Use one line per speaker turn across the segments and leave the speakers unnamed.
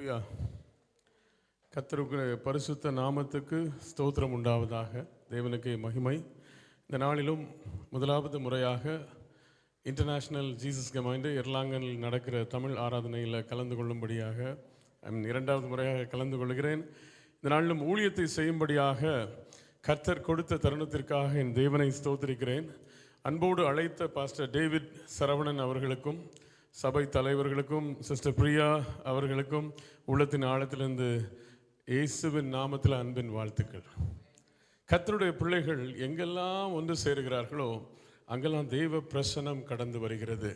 ஹல்லேலூயா. கர்த்தருடைய பரிசுத்த நாமத்துக்கு ஸ்தோத்திரம் உண்டாவதாக. தேவனுக்கு மகிமை. இந்த நாளிலும் முதலாவது முறையாக இன்டர்நேஷ்னல் ஜீசஸ் கமைண்டு எர்லாங்கனில் நடக்கிற தமிழ் ஆராதனையில் கலந்து கொள்ளும்படியாக இரண்டாவது முறையாக கலந்து கொள்கிறேன். இந்த நாளிலும் ஊழியத்தை செய்யும்படியாக கர்த்தர் கொடுத்த தருணத்திற்காக என் தேவனை ஸ்தோத்திரிக்கிறேன். அன்போடு அழைத்த பாஸ்டர் டேவிட் சரவணன் அவர்களுக்கும், சபை தலைவர்களுக்கும், சிஸ்டர் பிரியா அவர்களுக்கும் உள்ளத்தின் ஆழத்திலிருந்து இயேசுவின் நாமத்தில் அன்பின் வாழ்த்துக்கள். கர்த்தருடைய பிள்ளைகள் எங்கெல்லாம் ஒன்று சேருகிறார்களோ அங்கெல்லாம் தெய்வ பிரசன்னம் கடந்து வருகிறது.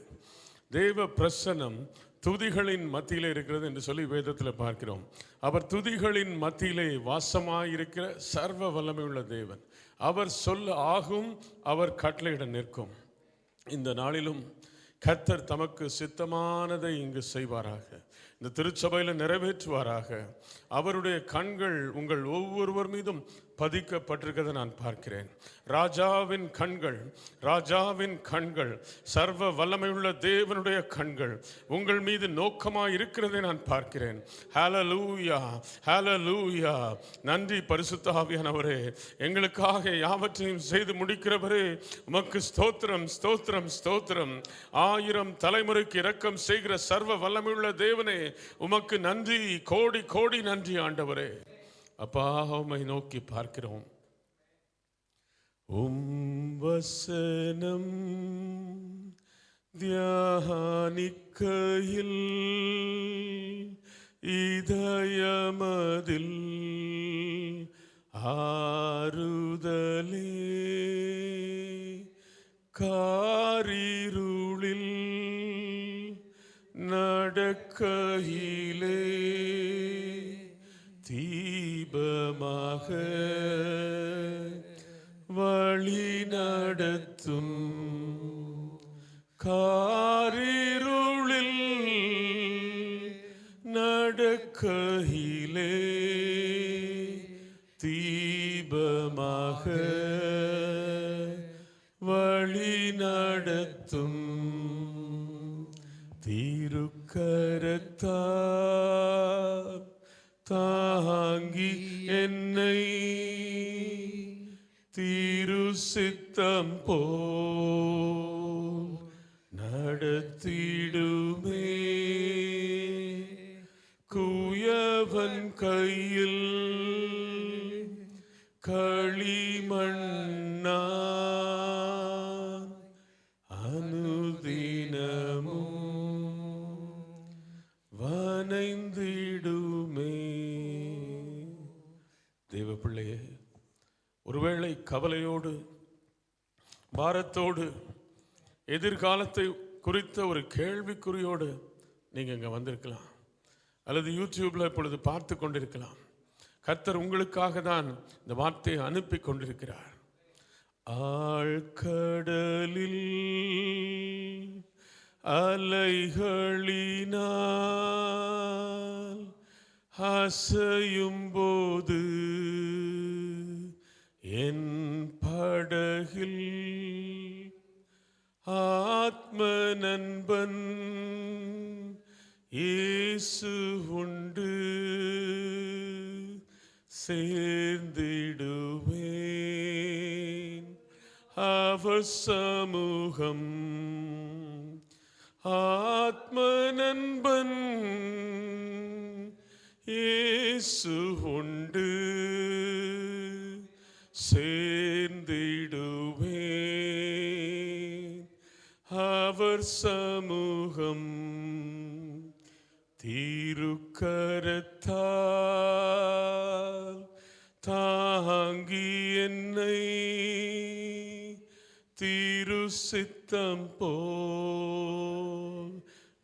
தெய்வ பிரசன்னம் துதிகளின் மத்தியிலே இருக்கிறது என்று சொல்லி வேதத்தில் பார்க்கிறோம். அவர் துதிகளின் மத்தியிலே வாசமாயிருக்கிற சர்வ வல்லமையுள்ள தேவன். அவர் சொல்ல ஆகும், அவர் கட்டளையிட நிற்கும். இந்த நாளிலும் கர்த்தர் தமக்கு சித்தமானதை இங்கு செய்வாராக, இந்த திருச்சபையில் நிறைவேற்றுவாராக. அவருடைய கண்கள் உங்கள் ஒவ்வொருவர் மீதும் பதிக்கப்பட்டிருக்கிறதை நான் பார்க்கிறேன். ராஜாவின் கண்கள், ராஜாவின் கண்கள், சர்வ வல்லமையுள்ள தேவனுடைய கண்கள் உங்கள் மீது நோக்கமாக இருக்கிறதை நான் பார்க்கிறேன். ஹல்லேலூயா, ஹல்லேலூயா. நன்றி பரிசுத்த ஆவியானவரே, எங்களுக்காக யாவற்றையும் செய்து முடிக்கிறவரே, உமக்கு ஸ்தோத்திரம், ஸ்தோத்திரம், ஸ்தோத்திரம். 1000 தலைமுறைக்கு இரக்கம் செய்கிற சர்வ வல்லமையுள்ள தேவனே, உமக்கு நன்றி, கோடி கோடி நன்றி ஆண்டவரே. அப்பா, உம்மை நோக்கி பார்க்கிறோம். வசனம் தியானிக்கையில் இதயமதில் ஆறுதலே, காரிருளில் நடக்கையிலே தீபமாக வழி நடத்தும், காரிருளில் நடக்கையிலே தீபமாக வழி நடத்தும், திருக்கரத்தால் தாங்கி என்னை திரு சித்தம் போல் நடத்திடுமே. குயவன் கையில் களிமண்ணா அனுதினமும் வனைந்திடுமே. தேவ பிள்ளையே, ஒருவேளை கவலையோடு, பாரத்தோடு, எதிர்காலத்தை குறித்த ஒரு கேள்விக்குறியோடு நீங்க இங்க வந்திருக்கலாம், அல்லது யூடியூப்ல இப்பொழுது பார்த்து கொண்டிருக்கலாம். கர்த்தர் உங்களுக்காக தான் இந்த வார்த்தையை அனுப்பி கொண்டிருக்கிறார். ஆழ்கடலில் அலைகளினால் அசையும் போது என் படகில் ஆத்ம நண்பன் இயேசு உண்டு, சேர்ந்திடுவேன் அவர் சமூகம். ஆத்ம நண்பன் இயேசு உண்டு, சேர்ந்திடுவேன் அவர் சமூகம். திருக்கரத்தால் தாங்கி என்னை திரு சித்தம் போல்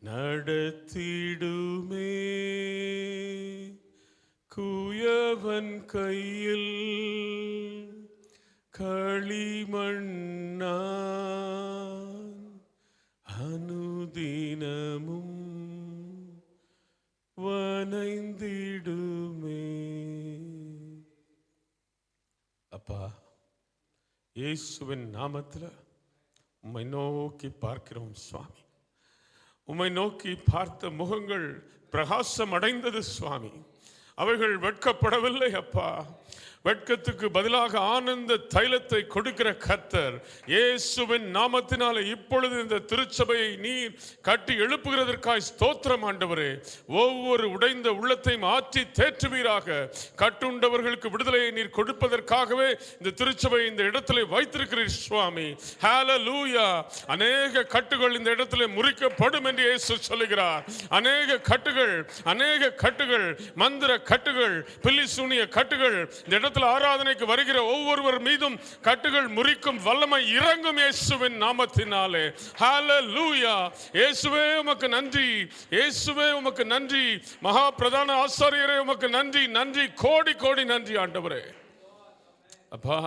நடத்திடுமே. குயவன் கையில் களிமண்ணா அனுதினமும் வனைந்திடுமே. அப்பா, இயேசுவின் நாமத்தில் உம்மை நோக்கி பார்க்கிறோம் சுவாமி. உம்மை நோக்கி பார்த்த முகங்கள் பிரகாசம் அடைந்தது சுவாமி. அவைகள் வெட்கப்படவில்லை அப்பா. வெட்கத்துக்கு பதிலாக ஆனந்த தைலத்தை கொடுக்கிற கர்த்தர் இயேசுவின் நாமத்தினாலே இப்பொழுது இந்த திருச்சபையை நீர் கட்டி எழுப்புகிறதற்காய் ஸ்தோத்திரம் ஆண்டவரே. ஒவ்வொரு உடைந்த உள்ளத்தையும் ஆற்றி தேற்றுவீராக. கட்டுண்டவர்களுக்கு விடுதலையை நீர் கொடுப்பதற்காகவே இந்த திருச்சபையை இந்த இடத்திலே வைத்திருக்கிறீர் சுவாமி. ஹல்லேலூயா. அநேக கட்டுகள் இந்த இடத்திலே முறிக்கப்படும் என்று இயேசு சொல்லுகிறார். அநேக கட்டுகள், மந்திர கட்டுகள், பில்லி சூனிய கட்டுகள் இந்த இடத்துல ஆராதனைக்கு வருகிற ஒவ்வொருவர் மீதும் கட்டுகள் முறிக்கும் வல்லமை இறங்கும் இயேசுவின் நாமத்தினாலே. ஹல்லேலூயா. இயேசுவே உமக்கு நன்றி, இயேசுவே உமக்கு நன்றி. மகா பிரதான ஆசாரியரே உமக்கு நன்றி, நன்றி, கோடி கோடி நன்றி ஆண்டவரே. அப்பா,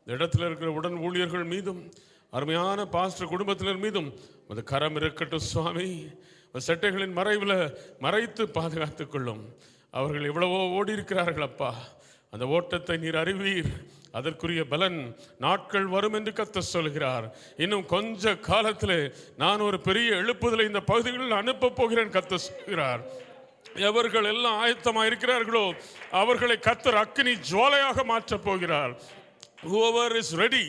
இந்த இடத்துல இருக்கிற உடன் ஊழியர்கள் மீதும் அருமையான பாஸ்டர் குடும்பத்தினர் மீதும் அந்த கரம் இருக்கட்டும் சுவாமி. சட்டைகளின் மறைவில் மறைத்து பாதுகாத்துக் கொள்ளும். அவர்கள் எவ்வளவோ ஓடி இருக்கிறார்கள் அப்பா. அந்த ஓட்டத்தை நீர் அறிவீர். அதற்குரிய பலன் நாட்கள் வரும் என்று கர்த்தர் சொல்கிறார். இன்னும் கொஞ்ச காலத்திலே நான் ஒரு பெரிய எழுப்புதலை இந்த பகுதிகளில் அனுப்ப போகிறேன் கர்த்தர் சொல்கிறார். எவர்கள் எல்லாம் ஆயத்தமாக இருக்கிறார்களோ அவர்களை கர்த்தர் அக்கினி ஜுவாலையாக மாற்றப் போகிறார். Whoever is ready,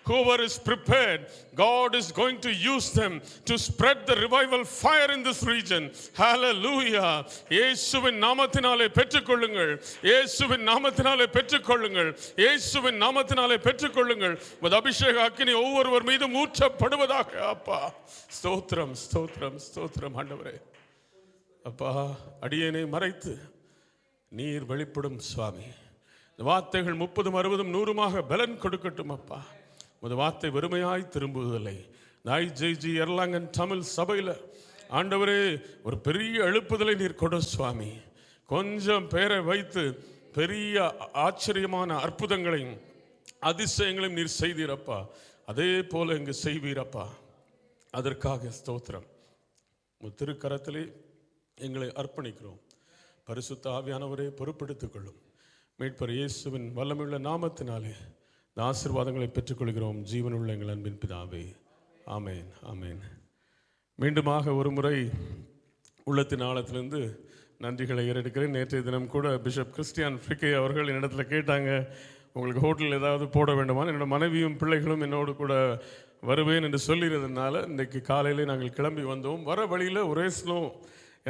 whoever is prepared, God is going to use them to spread the revival fire in this region. Hallelujah. இயேசுவின் நாமத்தினாலே பெற்றுக்கொள்ளுங்கள், இயேசுவின் நாமத்தினாலே பெற்றுக்கொள்ளுங்கள், இயேசுவின் நாமத்தினாலே பெற்றுக்கொள்ளுங்கள். உமது அபிஷேக அக்கினி ஒவ்வொருவர் மீதும் ஊற்றப்படுவதாக அப்பா. ஸ்தோத்திரம், ஸ்தோத்திரம், ஸ்தோத்திரம் ஆண்டவரே. அப்பா, அடியேனை மறைத்து நீர் வெளிப்படும் சுவாமி. இந்த வார்த்தைகள் 30, 60, 100 பலன் கொடுக்கட்டும் அப்பா. உமது வார்த்தை வெறுமையாய் திரும்புவதில்லை. IJG எர்லாங்கன் தமிழ் சபையில் ஆண்டவரே ஒரு பெரிய எழுப்புதலை நீர் கொடு சுவாமி. கொஞ்சம் பேரை வைத்து பெரிய ஆச்சரியமான அற்புதங்களையும் அதிசயங்களையும் நீர் செய்தீரப்பா. அதே போல இங்கு செய்வீரப்பா. அதற்காக ஸ்தோத்திரம். திருக்கரத்திலே எங்களை அர்ப்பணிக்கிறோம். பரிசுத்த ஆவியானவரே பொறுப்பெடுத்துக் கொள்ளும். மீட்பர் இயேசுவின் வல்லமையுள்ள நாமத்தினாலே இந்த ஆசீர்வாதங்களை பெற்றுக்கொள்கிறோம் ஜீவனுள்ள எங்கள் அன்பின் பிதாவே. ஆமேன், ஆமேன். மீண்டுமாக ஒரு முறை உள்ளத்தின் ஆழத்திலிருந்து நன்றிகளை ஏறெடுக்கிறேன். நேற்றைய தினம் கூட பிஷப் கிறிஸ்டியான் ஃப்ரிக்கே அவர்கள் என்னிடத்தில் கேட்டாங்க, உங்களுக்கு ஹோட்டல் ஏதாவது போட வேண்டுமா? என்னோட மனைவியும் பிள்ளைகளும் என்னோடு கூட வருவேன் என்று சொல்லியிருந்ததுனால இன்றைக்கு காலையில் நாங்கள் கிளம்பி வந்தோம். வர வழியில் ஒரே ஸ்னோ.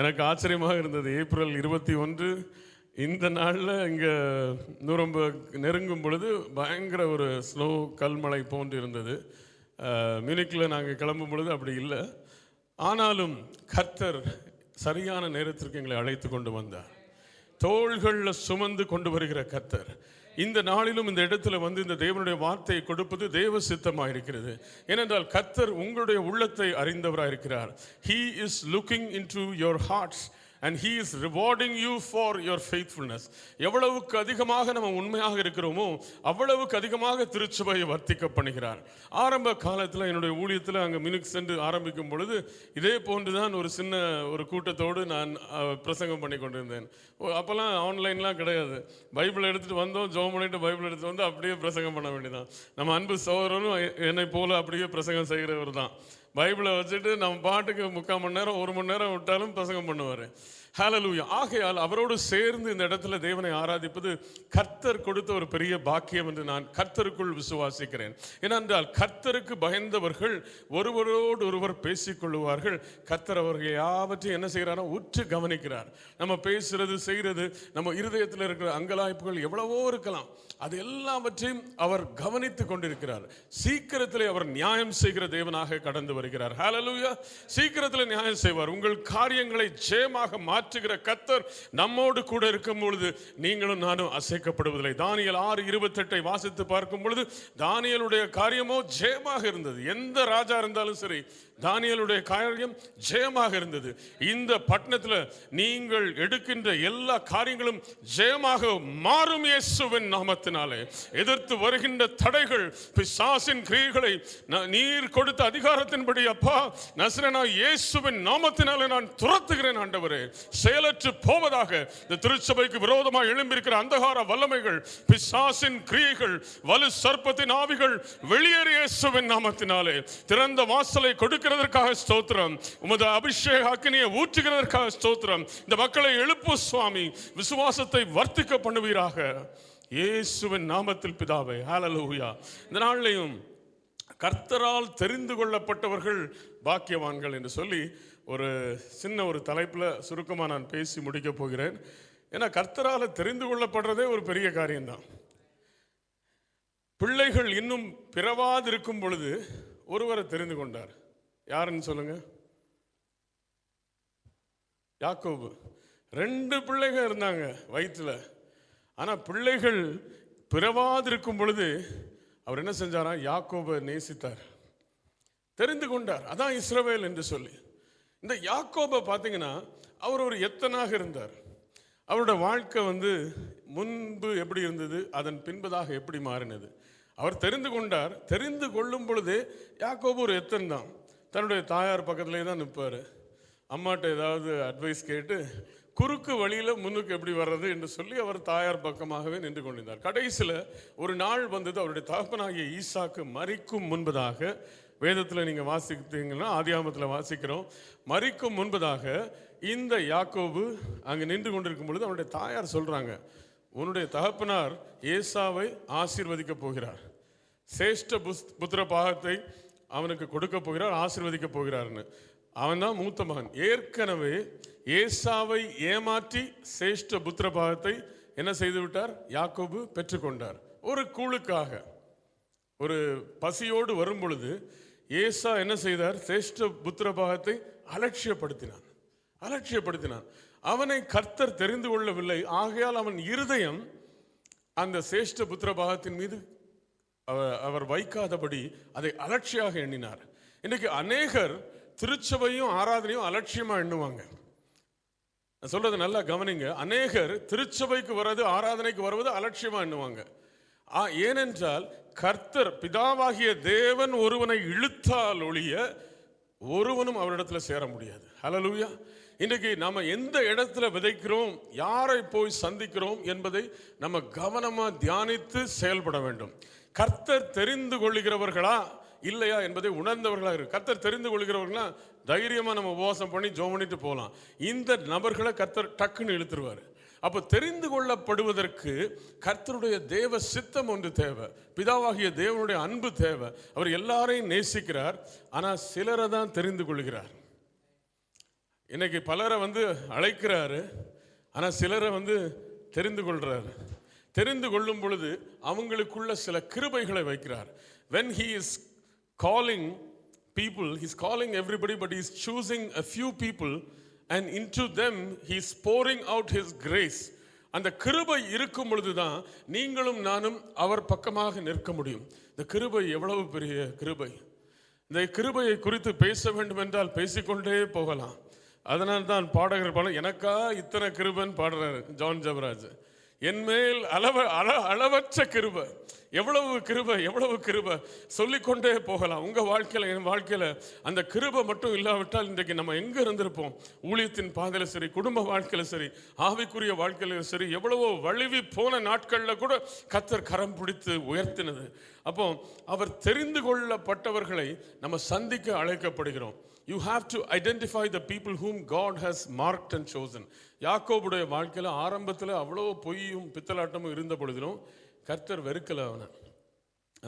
எனக்கு ஆச்சரியமாக இருந்தது. ஏப்ரல் 21 இந்த நாளில் இங்கே நூரம்பர்க் நெருங்கும் பொழுது பயங்கர ஒரு ஸ்னோ கல்மழை போன்று இருந்தது. மியூனிக்கில் நாங்கள் கிளம்பும் பொழுது அப்படி இல்லை. ஆனாலும் கர்த்தர் சரியான நேரத்திற்கு எங்களை அழைத்து கொண்டு வந்தார். தோள்களில் சுமந்து கொண்டு வருகிற கர்த்தர் இந்த நாளிலும் இந்த இடத்துல வந்து இந்த தேவனுடைய வார்த்தையை கொடுப்பது தேவ சித்தமாக இருக்கிறது. ஏனென்றால் கர்த்தர் உங்களுடைய உள்ளத்தை அறிந்தவராக இருக்கிறார். He is looking into your hearts and he is rewarding you for your faithfulness. எவ்வளவுக்கு அதிகமாக நம்ம உண்மையாக இருக்கிறோமோ அவ்வளவுக்கு அதிகமாக திருச்சபையை வர்த்திக்க பண்ணுகிறார். ஆரம்ப காலத்தில் என்னுடைய ஊழியத்தில் அங்கே மினிக் சென்று ஆரம்பிக்கும் பொழுது இதே போன்றுதான் ஒரு சின்ன ஒரு கூட்டத்தோடு நான் பிரசங்கம் பண்ணி கொண்டிருந்தேன். அப்போல்லாம் ஆன்லைன்லாம் கிடையாது. பைபிள் எடுத்துகிட்டு வந்தோம், ஜெபம் பண்ணிட்டு பைபிள் எடுத்துகிட்டு வந்து அப்படியே பிரசங்கம் பண்ண வேண்டியதான். நம்ம அன்பு சகோதரனும் என்னை போல அப்படியே பிரசங்கம் செய்கிறவர் தான். பைபிளை வச்சுட்டு நம்ம பாட்டுக்கு 3/4 மணி நேரம் 1 மணி நேரம் விட்டாலும் பிரசங்கம் பண்ணுவார். ஹல்லேலூயா. ஆகையால் அவரோடு சேர்ந்து இந்த இடத்துல தேவனை ஆராதிப்பது கர்த்தர் கொடுத்த ஒரு பெரிய பாக்கியம் என்று நான் கர்த்தருக்குள் விசுவாசிக்கிறேன். ஏனென்றால் கர்த்தருக்கு பயந்தவர்கள் ஒருவரோடு ஒருவர் பேசிக்கொள்ளுவார்கள். கர்த்தர் அவர்கள் யாவற்றையும் என்ன செய்கிறாரோ உற்று கவனிக்கிறார். நம்ம பேசுறது செய்கிறது, நம்ம இருதயத்தில் இருக்கிற அங்கலாய்ப்புகள் எவ்வளவோ இருக்கலாம், அது எல்லாவற்றையும் அவர் கவனித்து கொண்டிருக்கிறார். சீக்கிரத்திலே அவர் நியாயம் செய்கிற தேவனாக கடந்து வருகிறார். ஹல்லேலூயா. சீக்கிரத்தில் நியாயம் செய்வார். உங்கள் காரியங்களை ஜெயமாக மாற்றுகிற கர்த்தர் நம்மோடு கூட இருக்கும் பொழுது நீங்களும் நானும் அசைக்கப்படுவதில்லை. தானியேல் 6:28 வாசித்து பார்க்கும் பொழுது தானியேலுடைய காரியமோ ஜெயமாக இருந்தது. எந்த ராஜா இருந்தாலும் சரி, தானியேலுடைய காரியம் ஜெயமாக இருந்தது. இந்த பட்டணத்தில் நீங்கள் எடுக்கின்ற எல்லா காரியங்களும் ஜெயமாக மாறும் இயேசுவின் நாமத்தினாலே. எதிர்த்து வருகின்ற தடைகள், பிசாசின் கிரியைகளை நீர் கொடுத்த அதிகாரத்தின்படி அப்பா நசரேயனாகிய இயேசுவின் நாமத்தினாலே நான் துரத்துகிறேன் ஆண்டவரே. செயலற்று போவதாக. இந்த திருச்சபைக்கு விரோதமாக எழும்பியிருக்கிற அந்தகார வல்லமைகள், பிசாசின் கிரியைகள், வலு சர்ப்பத்தின் ஆவிகள் வெளியேறிய இயேசுவின் நாமத்தினாலே. திறந்த வாசலை கொடுக்க கொடுக்கிறதற்காக ஸ்தோத்திரம். உமது அபிஷேக அக்கினியை ஊற்றுகிறதற்காக ஸ்தோத்திரம். இந்த மக்களை எழுப்பு சுவாமி, விசுவாசத்தை வர்த்திக்க பண்ணுவீராக இயேசுவின் நாமத்தில் பிதாவே. ஹல்லேலூயா. இந்த நாளிலேயும் கர்த்தரால் தெரிந்து கொள்ளப்பட்டவர்கள் பாக்கியவான்கள் என்று சொல்லி ஒரு சின்ன ஒரு தலைப்பில் சுருக்கமாக நான் பேசி முடிக்க போகிறேன். ஏன்னா கர்த்தரால் தெரிந்து கொள்ளப்படுறதே ஒரு பெரிய காரியம்தான். பிள்ளைகள் இன்னும் பிறவாதிருக்கும் பொழுது ஒருவரை தெரிந்து கொண்டார். யாருன்னு சொல்லுங்க? யாக்கோபு. 2 பிள்ளைகள் இருந்தாங்க வயிற்றுல. ஆனால் பிள்ளைகள் பிறவாதிருக்கும் பொழுது அவர் என்ன செஞ்சாரா? யாக்கோபை நேசித்தார், தெரிந்து கொண்டார். அதான் இஸ்ரவேல் என்று சொல்லி. இந்த யாக்கோபை பார்த்தீங்கன்னா அவர் ஒரு எத்தனாக இருந்தார். அவரோட வாழ்க்கை முன்பு எப்படி இருந்தது, அதன் பின்பதாக எப்படி மாறினது. அவர் தெரிந்து கொண்டார். தெரிந்து கொள்ளும் பொழுது யாக்கோபு ஒரு எத்தன் தான். தன்னுடைய தாயார் பக்கத்துலேயே தான் நிற்பார். அம்மாட்ட ஏதாவது அட்வைஸ் கேட்டு குறுக்கு வழியில் முன்னுக்கு எப்படி வர்றது என்று சொல்லி அவர் தாயார் பக்கமாகவே நின்று கொண்டிருந்தார். கடைசியில் ஒரு நாள் வந்தது, அவருடைய தகப்பனாகிய ஈசாக்கு மரிக்கும் முன்பதாக, வேதத்தில் நீங்கள் வாசித்தீங்கன்னா ஆதியாகமத்தில் வாசிக்கிறோம், மரிக்கும் முன்பதாக இந்த யாக்கோபு அங்கே நின்று கொண்டிருக்கும் பொழுது அவருடைய தாயார் சொல்கிறாங்க, உன்னுடைய தகப்பனார் ஏசாவை ஆசீர்வதிக்க போகிறார், சேஷ்ட புத்திர பாகத்தை அவனுக்கு கொடுக்க போகிறார், ஆசீர்வதிக்க போகிறார்னு. அவன் தான் மூத்த மகன். ஏற்கனவே ஏசாவை ஏமாற்றி சேஷ்ட புத்திர பாகத்தை என்ன செய்து விட்டார்? யாக்கோபு பெற்றுக்கொண்டார். ஒரு கூழுக்காக, ஒரு பசியோடு வரும் பொழுது ஏசா என்ன செய்தார்? சேஷ்ட புத்திர பாகத்தை அலட்சியப்படுத்தினான். அவனை கர்த்தர் தெரிந்து கொள்ளவில்லை. ஆகையால் அவன் இருதயம் அந்த சேஷ்ட புத்திர பாகத்தின் மீது அவர் வைக்காதபடி அதை அலட்சியாக எண்ணினார். இன்னைக்கு அநேகர் திருச்சபையும் ஆராதனையும் அலட்சியமா எண்ணுவாங்க. சொல்றது நல்லா கவனிங்க. அநேகர் திருச்சபைக்கு வர்றது, ஆராதனைக்கு வருவது அலட்சியமா எண்ணுவாங்க. ஏனென்றால் கர்த்தர் பிதாவாகிய தேவன் ஒருவனை இழுத்தால் ஒழிய ஒருவனும் அவரிடத்துல சேர முடியாது. ஹல்லேலூயா. இன்றைக்கு நம்ம எந்த இடத்துல விதைக்கிறோம், யாரை போய் சந்திக்கிறோம் என்பதை நம்ம கவனமா தியானித்து செயல்பட வேண்டும். கர்த்தர் தெரிந்து கொள்ளுகிறவர்களா இல்லையா என்பதை உணர்ந்தவர்களாக இருக்கு. கர்த்தர் தெரிந்து கொள்கிறவர்களா தைரியமா நம்ம உபவாசம் பண்ணி ஜெபம் பண்ணிட்டு போகலாம். இந்த நபர்களை கர்த்தர் டக்குன்னு இழுத்துருவார். அப்போ தெரிந்து கொள்ளப்படுவதற்கு கர்த்தருடைய தேவ சித்தம் ஒன்று தேவை, பிதாவாகிய தேவனுடைய அன்பு தேவை. அவர் எல்லாரையும் நேசிக்கிறார், ஆனால் சிலரை தான் தெரிந்து கொள்கிறார். இன்னைக்கு பலரை அழைக்கிறாரு, ஆனால் சிலரை தெரிந்து கொள்றாரு. தெரிந்து கொள்ளும் பொழுது அவங்களுக்குள்ள சில கிருபைகளை வைக்கிறார். When he is calling people, he is calling everybody, but he is choosing a few people and into them he is pouring out his grace. அந்த கிருபை இருக்கும் பொழுதுதான் நீங்களும் நானும் அவர் பக்கமாக நிற்க முடியும். இந்த கிருபை எவ்வளவு பெரிய கிருபை! இந்த கிருபையை குறித்து பேச வேண்டும் என்றால் பேசிக்கொண்டே போகலாம். அதனால் தான் பாடகர் எனக்கா இத்தனை கிருபைன்னு பாடுறாரு ஜான் ஜெபராஜ். என்மேல் அளவற்ற கிருபை, எவ்வளவு கிருபை, எவ்வளவு கிருபை சொல்லிக்கொண்டே போகலாம். உங்க வாழ்க்கையில, என் வாழ்க்கையில அந்த கிருபை மட்டும் இல்லாவிட்டால் இன்றைக்கு நம்ம எங்க இருந்திருப்போம்? ஊழியத்தின் பாதையில சரி, குடும்ப வாழ்க்கையில சரி, ஆவிக்குரிய வாழ்க்கையில சரி, எவ்வளவோ வழுவி போன நாட்கள்ல கூட கர்த்தர் கரம் பிடித்து உயர்த்தினது. அப்போ அவர் தெரிந்து கொள்ளப்பட்டவர்களை நம்ம சந்திக்க அழைக்கப்படுகிறோம். You have to identify the people whom God has marked and chosen. யாக்கோபுடைய வாழ்க்கையில் ஆரம்பத்தில் அவ்வளோ பொய்யும் பித்தலாட்டமும் இருந்த பொழுதிலும் கர்த்தர் வெறுக்கலை அவனை.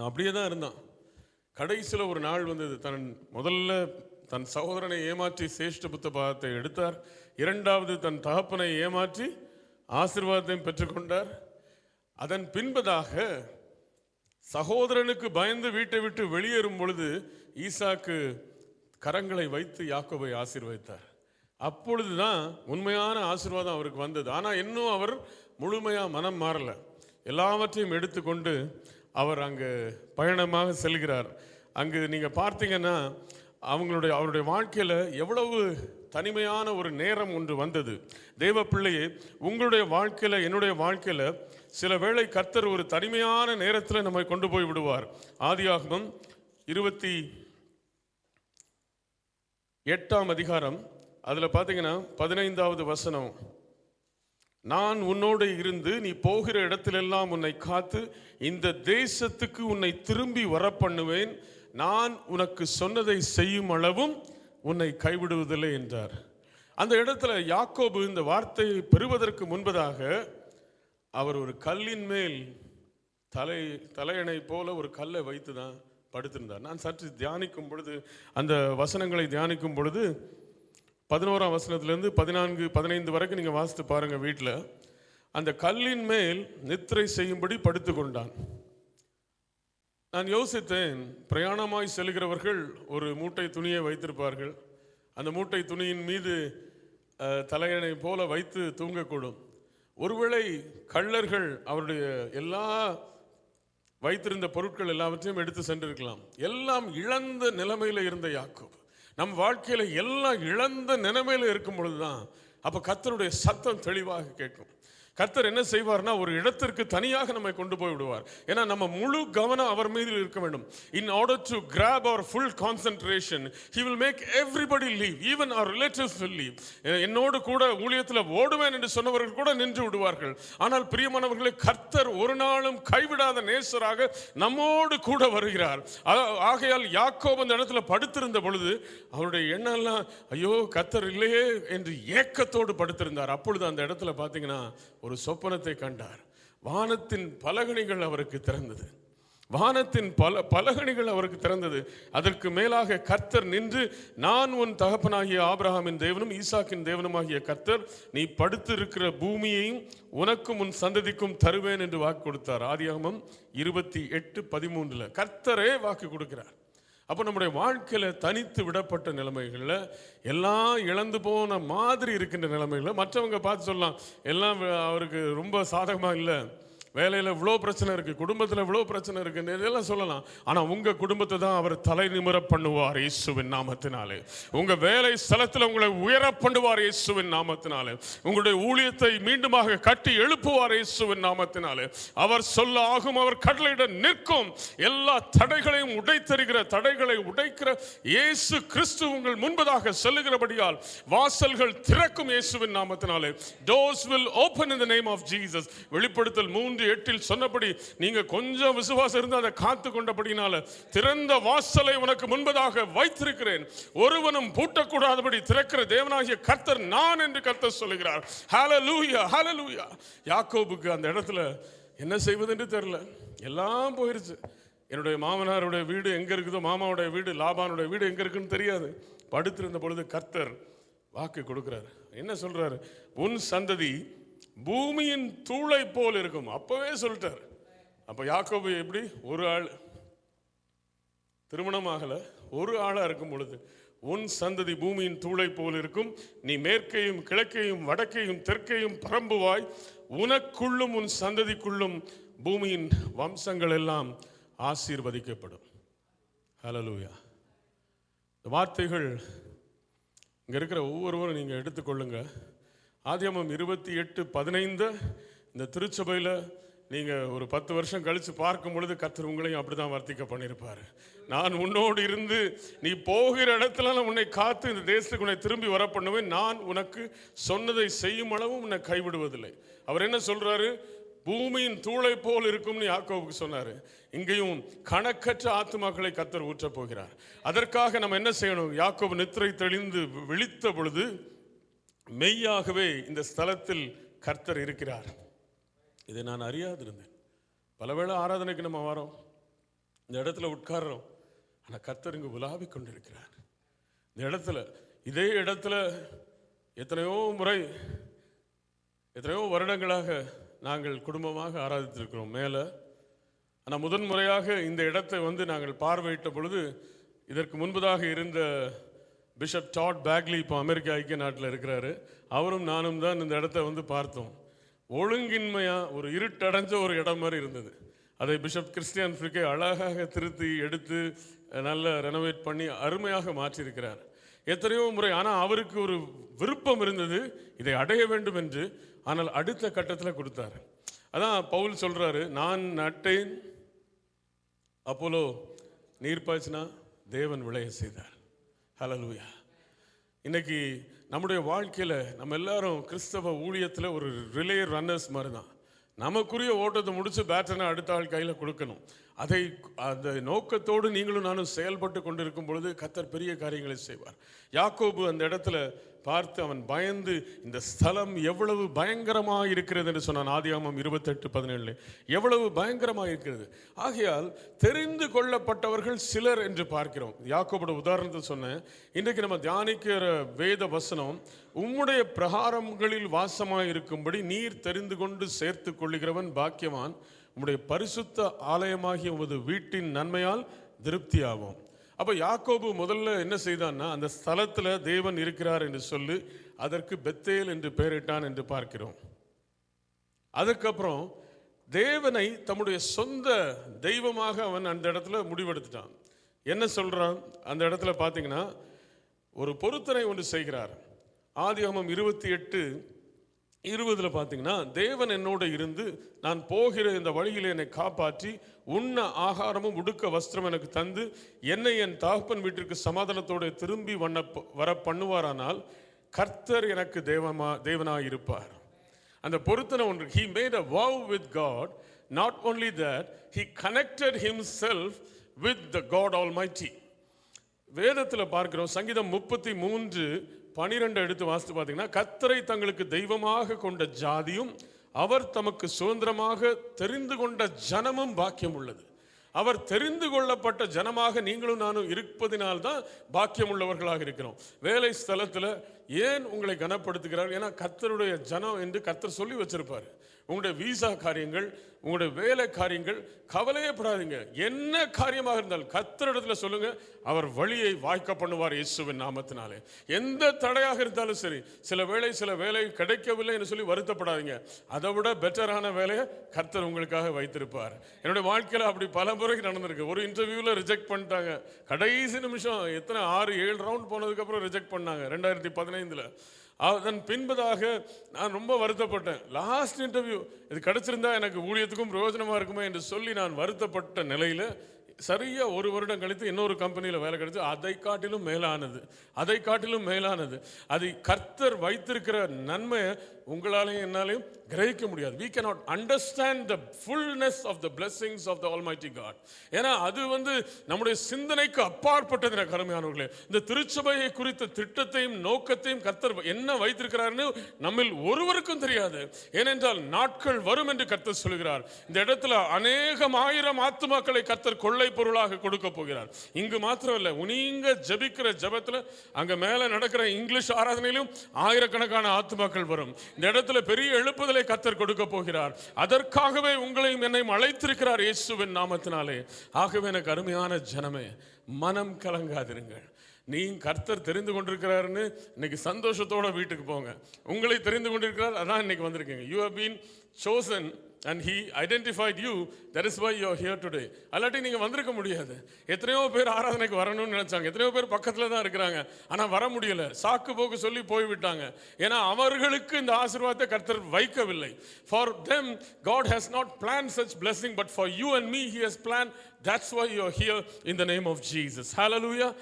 அப்படியே தான் இருந்தான். கடைசியில் ஒரு நாள் முதல்ல தன் சகோதரனை ஏமாற்றி சேஷ்ட புத்திர பாகத்தை எடுத்தார். இரண்டாவது தன் தகப்பனை ஏமாற்றி ஆசீர்வாதத்தையும் பெற்றுக்கொண்டார். அதன் பின்பதாக சகோதரனுக்கு பயந்து வீட்டை விட்டு வெளியேறும் பொழுது ஈசாக்கு கரங்களை வைத்து யாக்கோபை ஆசீர்வதித்தார். அப்பொழுதுதான் உண்மையான ஆசீர்வாதம் அவருக்கு வந்தது. ஆனால் இன்னும் அவர் முழுமையாக மனம் மாறல. எல்லாவற்றையும் எடுத்துக்கொண்டு அவர் அங்கு பயணமாக செல்கிறார். அங்கு நீங்கள் பார்த்தீங்கன்னா அவருடைய வாழ்க்கையில் எவ்வளவு தனிமையான ஒரு நேரம் ஒன்று வந்தது. தேவ பிள்ளையே, உங்களுடைய வாழ்க்கையில், என்னுடைய வாழ்க்கையில் சில வேளை கர்த்தர் ஒரு தனிமையான நேரத்தில் நம்மை கொண்டு போய் விடுவார். ஆதியாகமம் 28ஆம் அதிகாரம், அதில் பார்த்தீங்கன்னா 15வது வசனம், நான் உன்னோடு இருந்து நீ போகிற இடத்திலெல்லாம் உன்னை காத்து இந்த தேசத்துக்கு உன்னை திரும்பி வர பண்ணுவேன், நான் உனக்கு சொன்னதை செய்யும் அளவும் உன்னை கைவிடுவதில்லை என்றார். அந்த இடத்துல யாக்கோபு இந்த வார்த்தையை பெறுவதற்கு முன்பதாக அவர் ஒரு கல்லின் மேல் தலையணை போல ஒரு கல்லை வைத்து தான் படுத்திருந்தார். நான் சற்று தியானிக்கும் பொழுது, அந்த வசனங்களை தியானிக்கும் பொழுது 11ஆம் வசனத்திலிருந்து 14, 15 வரைக்கும் நீங்கள் வாசித்து பாருங்கள் வீட்டில். அந்த கல்லின் மேல் நித்திரை செய்யும்படி படுத்து கொண்டான். நான் யோசித்தேன், பிரயாணமாய் செல்கிறவர்கள் ஒரு மூட்டை துணியை வைத்திருப்பார்கள். அந்த மூட்டை துணியின் மீது தலையணை போல வைத்து தூங்கக்கூடும். ஒருவேளை கள்ளர்கள் அவருடைய எல்லா வைத்திருந்த பொருட்கள் எல்லாவற்றையும் எடுத்து சென்றிருக்கலாம். எல்லாம் இழந்த நிலைமையில இருந்த யாக்கோபு, நம் வாழ்க்கையில எல்லாம் இழந்த நிலைமையில இருக்கும் பொழுதுதான் அப்ப கர்த்தருடைய சத்தம் தெளிவாக கேட்கும். கர்த்தர் என்ன செய்வார்னா, ஒரு இடத்திற்கு தனியாக நம்மை கொண்டு போய் விடுவார். ஏன்னா நம்ம முழு கவனம் அவர் மீது இருக்க வேண்டும். In order to grab our full concentration, he will make everybody leave, even our relatives will leave. என்னோடு கூட ஊழியத்தில் ஓடுவேன் என்று சொன்னவர்கள் கூட நின்று விடுவார்கள். ஆனால் பிரியமானவர்களே, கர்த்தர் ஒரு நாளும் கைவிடாத நேசராக நம்மோடு கூட வருகிறார். ஆகையால் யாக்கோபு அந்த இடத்துல படுத்திருந்த பொழுது அவருடைய எண்ணம் எல்லாம், ஐயோ கர்த்தர் இல்லையே என்று ஏக்கத்தோடு படுத்திருந்தார். அப்பொழுது அந்த இடத்துல பார்த்தீங்கன்னா ஒரு சொப்பனத்தை கண்டார். வானத்தின் பலகணிகள் அவருக்கு திறந்தது. வானத்தின் பலகணிகள் அவருக்கு திறந்தது. அதற்கு மேலாக கர்த்தர் நின்று, நான் உன் தகப்பனாகிய ஆபிரகாமின் தேவனும் ஈசாக்கின் தேவனுமாகிய கர்த்தர், நீ படுத்திருக்கிற பூமியையும் உனக்கும் உன் சந்ததிக்கும் தருவேன் என்று வாக்கு கொடுத்தார். ஆதியாகமம் 28:13 கர்த்தரே வாக்கு கொடுக்கிறார். அப்போ நம்முடைய வாழ்க்கையில் தனித்து விடப்பட்ட நிலைமைகளில், எல்லாம் இழந்து போன மாதிரி இருக்கின்ற நிலைமைகளில் மற்றவங்க பார்த்து சொல்லலாம், எல்லாம் அவருக்கு ரொம்ப சாதகமாக இல்லை, வேலையில் இவ்வளோ பிரச்சனை இருக்குது, குடும்பத்தில் இவ்வளோ பிரச்சனை இருக்குன்னு இதெல்லாம் சொல்லலாம். ஆனால் உங்கள் குடும்பத்தை தான் அவர் தலை நிமிர பண்ணுவார் இயேசுவின் நாமத்தினாலே. உங்கள் வேலை ஸ்தலத்தில் உங்களை உயர பண்ணுவார் இயேசுவின் நாமத்தினாலே. உங்களுடைய ஊழியத்தை மீண்டுமாக கட்டி எழுப்புவார் இயேசுவின் நாமத்தினாலே. அவர் சொல்ல ஆகும், அவர் கட்டளையிட நிற்கும். எல்லா தடைகளையும் உடைத்தருகிற, தடைகளை உடைக்கிற இயேசு கிறிஸ்து உங்கள் முன்பதாக செல்லுகிறபடியால் வாசல்கள் திறக்கும் இயேசுவின் நாமத்தினாலே. Doors will open in the name of Jesus. வெளிப்படுத்தல் 3:8 சொன்னபடி நீங்க கொஞ்சம் விசுவாசம் இருந்து அதை காத்து கொண்டபடினால திறந்த வாசலை உனக்கு முன்பதாக வைத்திருக்கிறேன், ஒருவனும் பூட்டக்கூடாதபடி திறக்கிற தேவனாகிய கர்த்தர் நான் என்று கர்த்தர் சொல்லுகிறார். ஹல்லேலூயா, ஹல்லேலூயா. யாக்கோபுக்கு அந்த இடத்துல என்ன செய்வது என்று தெரியல, எல்லாம் போயிருச்சு. என்னுடைய மாமனாருடைய வீடு எங்க இருக்குதோ, மாமாவுடைய வீடு, லாபானுடைய வீடு எங்க இருக்குன்னு தெரியாது. படுத்திருந்த பொழுது கர்த்தர் வாக்கு கொடுக்கிறார். என்ன சொல்றாரு? உன் சந்ததி பூமியின் தூளை போல் இருக்கும். அப்பவே சொல்லிட்டார். அப்ப யாக்கோபு எப்படி, ஒரு ஆள் திருமணமாகல, ஒரு ஆளா இருக்கும் பொழுது, உன் சந்ததி பூமியின் தூளை போல் இருக்கும், நீ மேற்கையும் கிழக்கையும் வடக்கையும் தெற்கையும் பரம்புவாய், உனக்குள்ளும் உன் சந்ததிக்குள்ளும் பூமியின் வம்சங்கள் எல்லாம் ஆசீர்வதிக்கப்படும். ஹல்லேலூயா. இந்த வார்த்தைகள் இங்க இருக்கிற ஒவ்வொருவரும் நீங்க எடுத்துக்கொள்ளுங்க. ஆதியாகமம் 28:15 இந்த திருச்சபையில் நீங்கள் ஒரு 10 வருஷம் கழித்து பார்க்கும் பொழுது கர்த்தர் உங்களையும் அப்படி தான் வர்த்திக்க பண்ணியிருப்பார். நான் உன்னோடு இருந்து நீ போகிற இடத்துல உன்னை காத்து இந்த தேசத்துக்கு உன்னை திரும்பி வர பண்ணுவேன், நான் உனக்கு சொன்னதை செய்யும் அளவும் உன்னை கைவிடுவதில்லை. அவர் என்ன சொல்றாரு? பூமியின் தூளை போல் இருக்கும்னு யாக்கோபுக்கு சொன்னார். இங்கேயும் கணக்கற்ற ஆத்துமாக்களை கர்த்தர் ஊற்றப் போகிறார். அதற்காக நம்ம என்ன செய்யணும்? யாக்கோபு நித்திரை தெளிந்து விழித்த பொழுது, மெய்யாகவே இந்த ஸ்தலத்தில் கர்த்தர் இருக்கிறார், இதை நான் அறியாதிருந்தேன். பலவேளை ஆராதனைக்கு நம்ம வரோம், இந்த இடத்துல உட்கார்றோம், ஆனால் கர்த்தர் இங்கு உலாவிக் கொண்டிருக்கிறார். இந்த இடத்துல, இதே இடத்துல எத்தனையோ முறை, எத்தனையோ வருடங்களாக நாங்கள் குடும்பமாக ஆராதித்திருக்கிறோம் மேலே. ஆனால் முதன்முறையாக இந்த இடத்தை நாங்கள் பார்வையிட்ட பொழுது, இதற்கு முன்பதாக இருந்த பிஷப் டாட் பேக்லி இப்போ அமெரிக்கா ஐக்கிய நாட்டில் இருக்கிறாரு, அவரும் நானும் தான் இந்த இடத்த பார்த்தோம். ஒழுங்கின்மையாக ஒரு இருட்டடைஞ்ச ஒரு இடம் மாதிரி இருந்தது. அதை பிஷப் கிறிஸ்டியன் ஃப்ரிக்கே அழகாக திருத்தி எடுத்து நல்லா ரெனோவேட் பண்ணி அருமையாக மாற்றியிருக்கிறார். எத்தனையோ முறை, ஆனால் அவருக்கு ஒரு விருப்பம் இருந்தது இதை அடைய வேண்டும் என்று. ஆனால் அடுத்த கட்டத்தில் கொடுத்தாரு. அதான் பவுல் சொல்றாரு, நான் நட்டேன், அப்போலோ நீர் பாய்ச்சினா, தேவன் விளைய செய்தார். ஹல்லேலூயா. இன்னைக்கு நம்முடைய வாழ்க்கையில் நம்ம எல்லாரும் கிறிஸ்தவ ஊழியத்தில் ஒரு ரிலே ரன்னர்ஸ் மாதிரி தான். நமக்குரிய ஓட்டத்தை முடிச்சு பேட்டனை அடுத்த ஆள் கையில் கொடுக்கணும். அந்த நோக்கத்தோடு நீங்களும் நானும் செயல்பட்டு கொண்டிருக்கும் பொழுது கர்த்தர் பெரிய காரியங்களை செய்வார். யாக்கோபு அந்த இடத்துல பார்த்து அவன் பயந்து, இந்த ஸ்தலம் எவ்வளவு பயங்கரமாக இருக்கிறது என்று சொன்னான். ஆதியாகமம் 28:17 எவ்வளவு பயங்கரமாக இருக்கிறது. ஆகையால் தெரிந்து கொள்ளப்பட்டவர்கள் சிலர் என்று பார்க்கிறோம். யாக்கோபோட உதாரணத்தை சொன்னேன். இன்றைக்கு நம்ம தியானிக்கிற வேத வசனம், உம்முடைய பிரகாரங்களில் வாசமாக இருக்கும்படி நீர் தெரிந்து கொண்டு சேர்த்து கொள்ளுகிறவன் பாக்கியவான், உம்முடைய பரிசுத்த ஆலயமாகிய உமது வீட்டின் நன்மையால் திருப்தியாகும். அப்போ யாக்கோபு முதல்ல என்ன செய்தான்னா, அந்த ஸ்தலத்தில் தேவன் இருக்கிறார் என்று சொல்லி அதற்கு பெத்தேல் என்று பெயரிட்டான் என்று பார்க்கிறோம். அதுக்கப்புறம் தேவனை தம்முடைய சொந்த தெய்வமாக அவன் அந்த இடத்துல முடிவெடுத்துட்டான். என்ன சொல்றான் அந்த இடத்துல பார்த்தீங்கன்னா, ஒரு பொருத்தனை ஒன்று செய்கிறார். ஆதியாகமம் 28:20 பார்த்தீங்கன்னா, தேவன் என்னோட இருந்து நான் போகிற இந்த வழியில் என்னை காப்பாற்றி உண்ண ஆகாரமும் உடுக்க வஸ்திரம் எனக்கு தந்து என்னை என் தகப்பன் வீட்டிற்கு சமாதானத்தோடு திரும்பி வர பண்ணுவாரானால் கர்த்தர் எனக்கு தேவனாய் இருப்பார். அந்த பொருத்தனை ஒன்று. He made a vow with God. Not only that, he connected himself with the God Almighty. வேதத்தில் பார்க்கிறோம். சங்கீதம் 33:12 எடுத்து வாசித்து பார்த்தீங்கன்னா, கர்த்தரை தங்களுக்கு தெய்வமாக கொண்ட ஜாதியும் அவர் தமக்கு சுதந்திரமாக தெரிந்து கொண்ட ஜனமும் பாக்கியம் உள்ளது. அவர் தெரிந்து கொள்ளப்பட்ட ஜனமாக நீங்களும் நானும் இருப்பதினால்தான் பாக்கியம் உள்ளவர்களாக இருக்கிறோம். வேலை ஸ்தலத்தில் ஏன் உங்களை கனப்படுத்துகிறார்? ஏன்னா கர்த்தருடைய ஜனம் என்று கர்த்தர் சொல்லி வச்சிருப்பாரு. உங்களுடைய வீசா காரியங்கள், உங்களுடைய வேலை காரியங்கள், கவலையப்படாதீங்க. என்ன காரியமாக இருந்தாலும் கர்த்தரிடத்துல சொல்லுங்க, அவர் வழியை வாய்க்க பண்ணுவார் இயேசுவின் நாமத்தினாலே. எந்த தடையாக இருந்தாலும் சரி. சில வேலை கிடைக்கவில்லை என்று சொல்லி வருத்தப்படாதீங்க. அதை விட பெட்டரான வேலையை கர்த்தர் உங்களுக்காக வைத்திருப்பார். என்னுடைய வாழ்க்கையில் அப்படி பல முறைக்கு நடந்திருக்கு. ஒரு இன்டர்வியூவில் ரிஜெக்ட் பண்ணிட்டாங்க. கடைசி நிமிஷம் 6-7 ரவுண்ட் போனதுக்கு அப்புறம் ரிஜெக்ட் பண்ணாங்க 2015. அதன் பின்பதாக நான் ரொம்ப வருத்தப்பட்டேன். லாஸ்ட் இன்டர்வியூ இது கிடைச்சிருந்தா எனக்கு ஊழியத்துக்கும் பிரயோஜனமாக இருக்குமே என்று சொல்லி நான் வருத்தப்பட்ட நிலையில் சரியா 1 வருடம் கழித்து இன்னொரு கம்பெனியில் வேலை கிடைச்சு அதை காட்டிலும் மேலானது. அது கர்த்தர் வைத்திருக்கிற நன்மை உங்களாலையும் என்னாலையும் கிரகிக்க முடியாது. We cannot understand the fullness of the blessings of the Almighty God. ஏன்னா அது நம்முடைய சிந்தனைக்கு அப்பாற்பட்டது. கருமையானவர்களே, இந்த திருச்சபையை குறித்த திட்டத்தையும் நோக்கத்தையும் கர்த்தர் என்ன வைத்திருக்கிறார்னு நம்மில் ஒருவருக்கும் தெரியாது. ஏனென்றால் நாட்கள் வரும் என்று கர்த்தர் சொல்கிறார். இந்த இடத்துல அநேகம் ஆயிரம் ஆத்துமாக்களை கர்த்தர் கொள்ளை பொருளாக கொடுக்க போகிறார். இங்கு மாத்திரம் இல்ல, நீங்க ஜெபிக்கிற ஜெபத்துல அங்க மேல நடக்கிற இங்கிலீஷ் ஆராதனையிலும் ஆயிரக்கணக்கான ஆத்துமாக்கள் வரும். இந்த இடத்துல பெரிய எழுப்புதலை கர்த்தர் கொடுக்க போகிறார். அதற்காகவே உங்களையும் என்னையும் அழைத்திருக்கிறார் இயேசுவின் நாமத்தினாலே. ஆகவே எனக்கு அருமையான ஜனமே, மனம் கலங்காதிருங்கள். நீ கர்த்தர் தெரிந்து கொண்டிருக்கிறாருன்னு இன்னைக்கு சந்தோஷத்தோட வீட்டுக்கு போங்க. உங்களை தெரிந்து கொண்டிருக்கிறார், அதான் இன்னைக்கு வந்திருக்கீங்க. You have been chosen and he identified you. That is why you are here today. அல்லாட்டி நீங்க வந்திருக்க முடியாது. எத்தனையோ பேர் ஆராதனைக்கு வரணும்னு நினைச்சாங்க. எத்தனையோ பேர் பக்கத்துல தான் இருக்கிறாங்க, ஆனா வர முடியல. சாக்கு போக்கு சொல்லி போய்விட்டாங்க. ஏன்னா அவர்களுக்கு இந்த ஆசீர்வாதத்தை கர்த்தர் வைக்கவில்லை. For them God has not planned such blessing, but for you and me he has planned. That's why you are here in the name of Jesus. Hallelujah.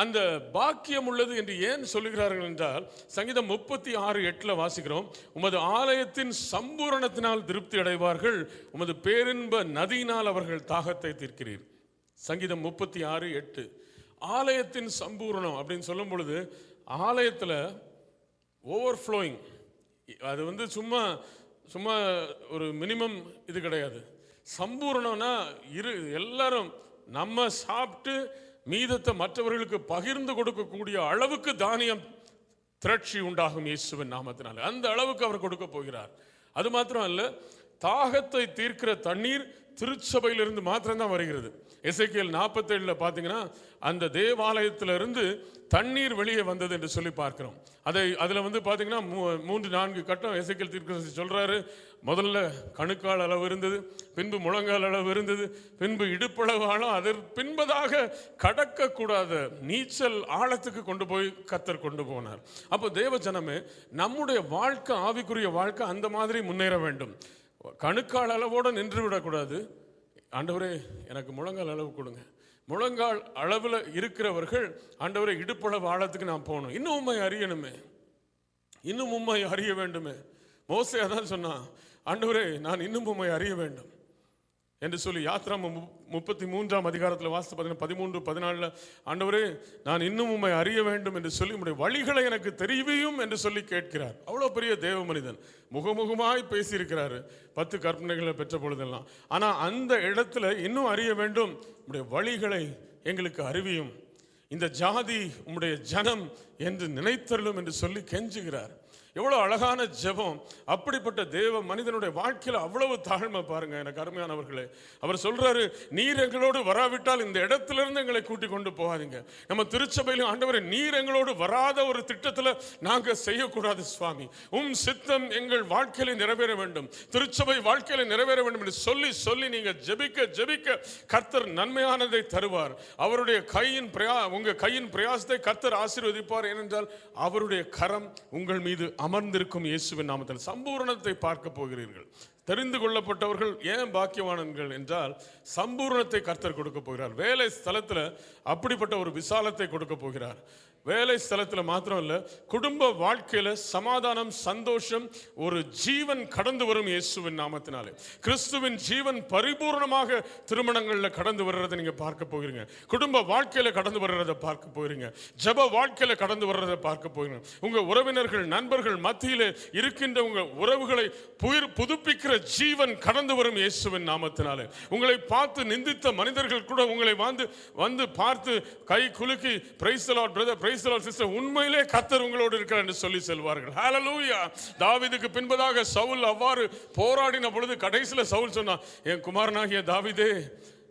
அந்த பாக்கியம் உள்ளது என்று ஏன் சொல்லுகிறார்கள் என்றால், சங்கீதம் 36:8 வாசிக்கிறோம், உமது ஆலயத்தின் சம்பூரணத்தினால் திருப்தி அடைவார்கள், உமது பேரின்ப நதியினால் அவர்கள் தாகத்தை தீர்க்கிறீர். சங்கீதம் 36:8. ஆலயத்தின் சம்பூரணம் அப்படின்னு சொல்லும் பொழுது, ஆலயத்தில் ஓவர்ஃப்ளோயிங், அது சும்மா ஒரு மினிமம் இது கிடையாது. சம்பூரணம்னா எல்லாரும் நம்ம சாப்பிட்டு மீதத்தை மற்றவர்களுக்கு பகிர்ந்து கொடுக்கக்கூடிய அளவுக்கு தானியம் திரட்சி உண்டாகும் இயேசுவின் நாமத்தினால. அந்த அளவுக்கு அவர் கொடுக்க போகிறார். அது மாத்திரம் அல்ல, தாகத்தை தீர்க்கிற தண்ணீர் திருச்சபையிலிருந்து மாத்திரம்தான் வருகிறது. எசேக்கியேல் 47 பார்த்தீங்கன்னா அந்த தேவாலயத்திலிருந்து தண்ணீர் வெளியே வந்தது என்று சொல்லி பார்க்கிறோம். அதில் பார்த்தீங்கன்னா 3-4 கட்டம் எசேக்கியேல் தீர்க்கதரிசி சொல்றாரு. முதல்ல கணுக்கால் அளவு இருந்தது, பின்பு முழங்கால் அளவு இருந்தது, பின்பு இடுப்பளவு ஆழம், அதற்கு பின்பதாக கடக்கக்கூடாத நீச்சல் ஆழத்துக்கு கர்த்தர் கொண்டு போனார். அப்போ தேவ ஜனமே, நம்முடைய வாழ்க்கை, ஆவிக்குரிய வாழ்க்கை அந்த மாதிரி முன்னேற வேண்டும். கணுக்கால் அளவோடு நின்று விடக்கூடாது. ஆண்டவரே எனக்கு முழங்கால் அளவு கொடுங்க. முழங்கால் அளவில் இருக்கிறவர்கள், ஆண்டவரே இடுப்பளவு ஆழத்துக்கு நான் போகணும், இன்னும் உண்மை அறியணுமே, இன்னும் உண்மை அறிய வேண்டுமே. மோசே அதான் சொன்னான், ஆண்டவரே நான் இன்னும் உம்மை அறிய வேண்டும் என்று சொல்லி. யாத்திராமம் 33ஆம் அதிகாரத்தில் வாசித்து பார்த்தீங்கன்னா 13-14 ஆண்டவரே நான் இன்னும் உம்மை அறிய வேண்டும் என்று சொல்லி உம்முடைய வழிகளை எனக்கு தெரிவியும் என்று சொல்லி கேட்கிறார். அவ்வளோ பெரிய தேவ மனிதன், முகமுகமாய் பேசியிருக்கிறாரு 10 கற்பனைகளை பெற்ற பொழுதெல்லாம். ஆனால் அந்த இடத்துல இன்னும் அறிய வேண்டும், உம்முடைய வழிகளை எங்களுக்கு அறிவியும், இந்த ஜாதி உம்முடைய ஜனம் என்று நினைத்தருளும் என்று சொல்லி கெஞ்சுகிறார். எவ்வளோ அழகான ஜெபம்! அப்படிப்பட்ட தேவ மனிதனுடைய வாழ்க்கையில் அவ்வளவு தாழ்மை பாருங்க எனக்கு அருமையானவர்களே. அவர் சொல்றாரு, நீர் எங்களோடு வராவிட்டால் இந்த இடத்திலிருந்து எங்களை கூட்டிக் கொண்டு போகாதீங்க. நம்ம திருச்சபையிலும் ஆண்டவரே நீர் எங்களோடு வராத ஒரு திட்டத்தில் நாங்கள் செய்யக்கூடாது சுவாமி, சித்தம் எங்கள் வாழ்க்கையில நிறைவேற வேண்டும், திருச்சபை வாழ்க்கையில நிறைவேற வேண்டும் என்று சொல்லி சொல்லி நீங்க ஜெபிக்க ஜெபிக்க கர்த்தர் நன்மையானதை தருவார். அவருடைய உங்க கையின் பிரயாசத்தை கர்த்தர் ஆசீர்வதிப்பார். ஏனென்றால் அவருடைய கரம் உங்கள் மீது அமர்ந்திருக்கும். இயேசுவின் நாமத்தில் சம்பூரணத்தை பார்க்க போகிறீர்கள். தெரிந்து கொள்ளப்பட்டவர்கள் ஏன் பாக்கியவான்கள் என்றால் சம்பூரணத்தை கர்த்தர் கொடுக்க போகிறார். வேலை ஸ்தலத்தில் அப்படிப்பட்ட ஒரு விசாலத்தை கொடுக்க போகிறார். வேலை ஸ்தலத்தில் மாத்திரம் இல்ல, குடும்ப வாழ்க்கையில சமாதானம், சந்தோஷம், ஒரு ஜீவன் கடந்து வரும் இயேசுவின் நாமத்தினாலே. கிறிஸ்துவின் ஜீவன் பரிபூர்ணமாக திருமணங்களில் கடந்து வர்றதை நீங்க பார்க்க போகிறீங்க. குடும்ப வாழ்க்கையில கடந்து வர்றதை பார்க்க போகிறீங்க. ஜெப வாழ்க்கையில கடந்து வர்றதை பார்க்க போகிறீங்க. உங்க உறவினர்கள், நண்பர்கள் மத்தியிலே இருக்கின்ற உங்க உறவுகளை புதுப்பிக்கிற ஜீவன் கடந்து வரும் இயேசுவின் நாமத்தினாலே. உங்களை பார்த்து நிந்தித்த மனிதர்கள் கூட உங்களை வந்து பார்த்து கை குலுக்கி praise the Lord brother, praise the Lord sister, உண்மையிலே கர்த்தர் உங்களோடு இருக்கிறார் என்று சொல்லி செல்வார்கள். ஹல்லேலூயா! தாவீதுக்கு பின்பதாக சவுல் அவ்வாறு போராடின பொழுது கடைசியில் சவுல் சொன்னான், என் குமாரனாகிய தாவீதே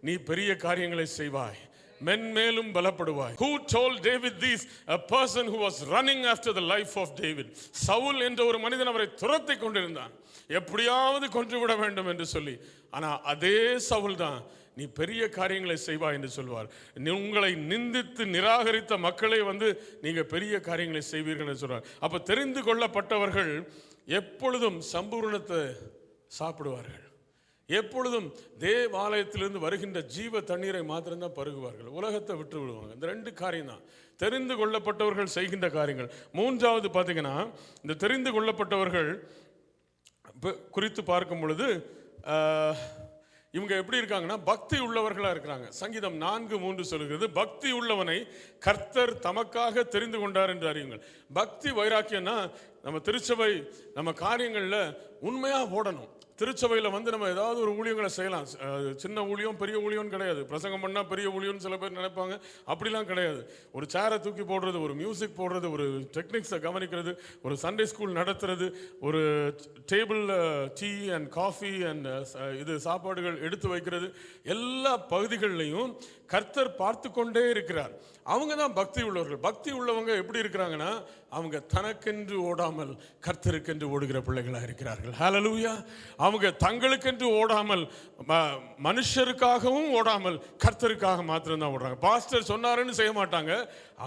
நீ பெரிய காரியங்களை செய்வாய், மென்மேலும் பலப்படுவாய். Who told David this? A person who was running after the life of David. Saul என்ற ஒரு மனிதன் அவரை துரத்தி கொண்டிருந்தான், எப்படியாவது கொன்று விட வேண்டும் என்று சொல்லி. ஆனா அதே சவுல் தான் நீ பெரிய காரியங்களை செய்வாய் என்று சொல்வார். உங்களை நிந்தித்து நிராகரித்த மக்களை நீங்க பெரிய காரியங்களை செய்வீர்கள் என்று சொல்றார். அப்ப தெரிந்து கொள்ளப்பட்டவர்கள் எப்பொழுதும் சம்பூர்ணத்தை சாப்பிடுவார்கள். எப்பொழுதும் தேவாலயத்திலிருந்து வருகின்ற ஜீவ தண்ணீரை மாத்திரம்தான் பருகுவார்கள். உலகத்தை விட்டு விடுவாங்க. இந்த 2 காரியம் தான் தெரிந்து கொள்ளப்பட்டவர்கள் செய்கின்ற காரியங்கள். மூன்றாவது பார்த்தீங்கன்னா, இந்த தெரிந்து கொள்ளப்பட்டவர்கள் குறித்து பார்க்கும் பொழுது இவங்க எப்படி இருக்காங்கன்னா பக்தி உள்ளவர்களா இருக்கிறாங்க. சங்கீதம் 4:3 சொல்கிறது, பக்தி உள்ளவனை கர்த்தர் தமக்காக தெரிந்து கொண்டார் என்று அறியுங்கள். பக்தி வைராக்கியம்னா நம்ம திருச்சபை நம்ம காரியங்கள்ல உண்மையா ஓடணும். திருச்சபையில் நம்ம ஏதாவது ஒரு ஊழியங்களை செய்யலாம். சின்ன ஊழியம் பெரிய ஊழியம் கிடையாது. பிரசங்கம் பண்ணால் பெரிய ஊழியம்னு சில பேர் நினைப்பாங்க. அப்படிலாம் கிடையாது. ஒரு சேரை தூக்கி போடுறது, ஒரு மியூசிக் போடுறது, ஒரு டெக்னிக்ஸை கவனிக்கிறது, ஒரு சண்டே ஸ்கூல் நடத்துறது, ஒரு table tea and coffee and சாப்பாடுகள் எடுத்து வைக்கிறது, எல்லா பகுதிகளிலையும் கர்த்தர் பார்த்து கொண்டே இருக்கிறார். அவங்க தான் பக்தி உள்ளவர்கள். பக்தி உள்ளவங்க எப்படி இருக்கிறாங்கன்னா, அவங்க தனக்கென்று ஓடாமல் கர்த்தருக்கென்று ஓடுகிற பிள்ளைகளாக இருக்கிறார்கள். ஹல்லேலூயா! அவங்க தங்களுக்கென்று ஓடாமல், மனுஷருக்காகவும் ஓடாமல் கர்த்தருக்காக மாத்திரம்தான் ஓடுறாங்க. பாஸ்டர் சொன்னாருன்னு செய்ய மாட்டாங்க,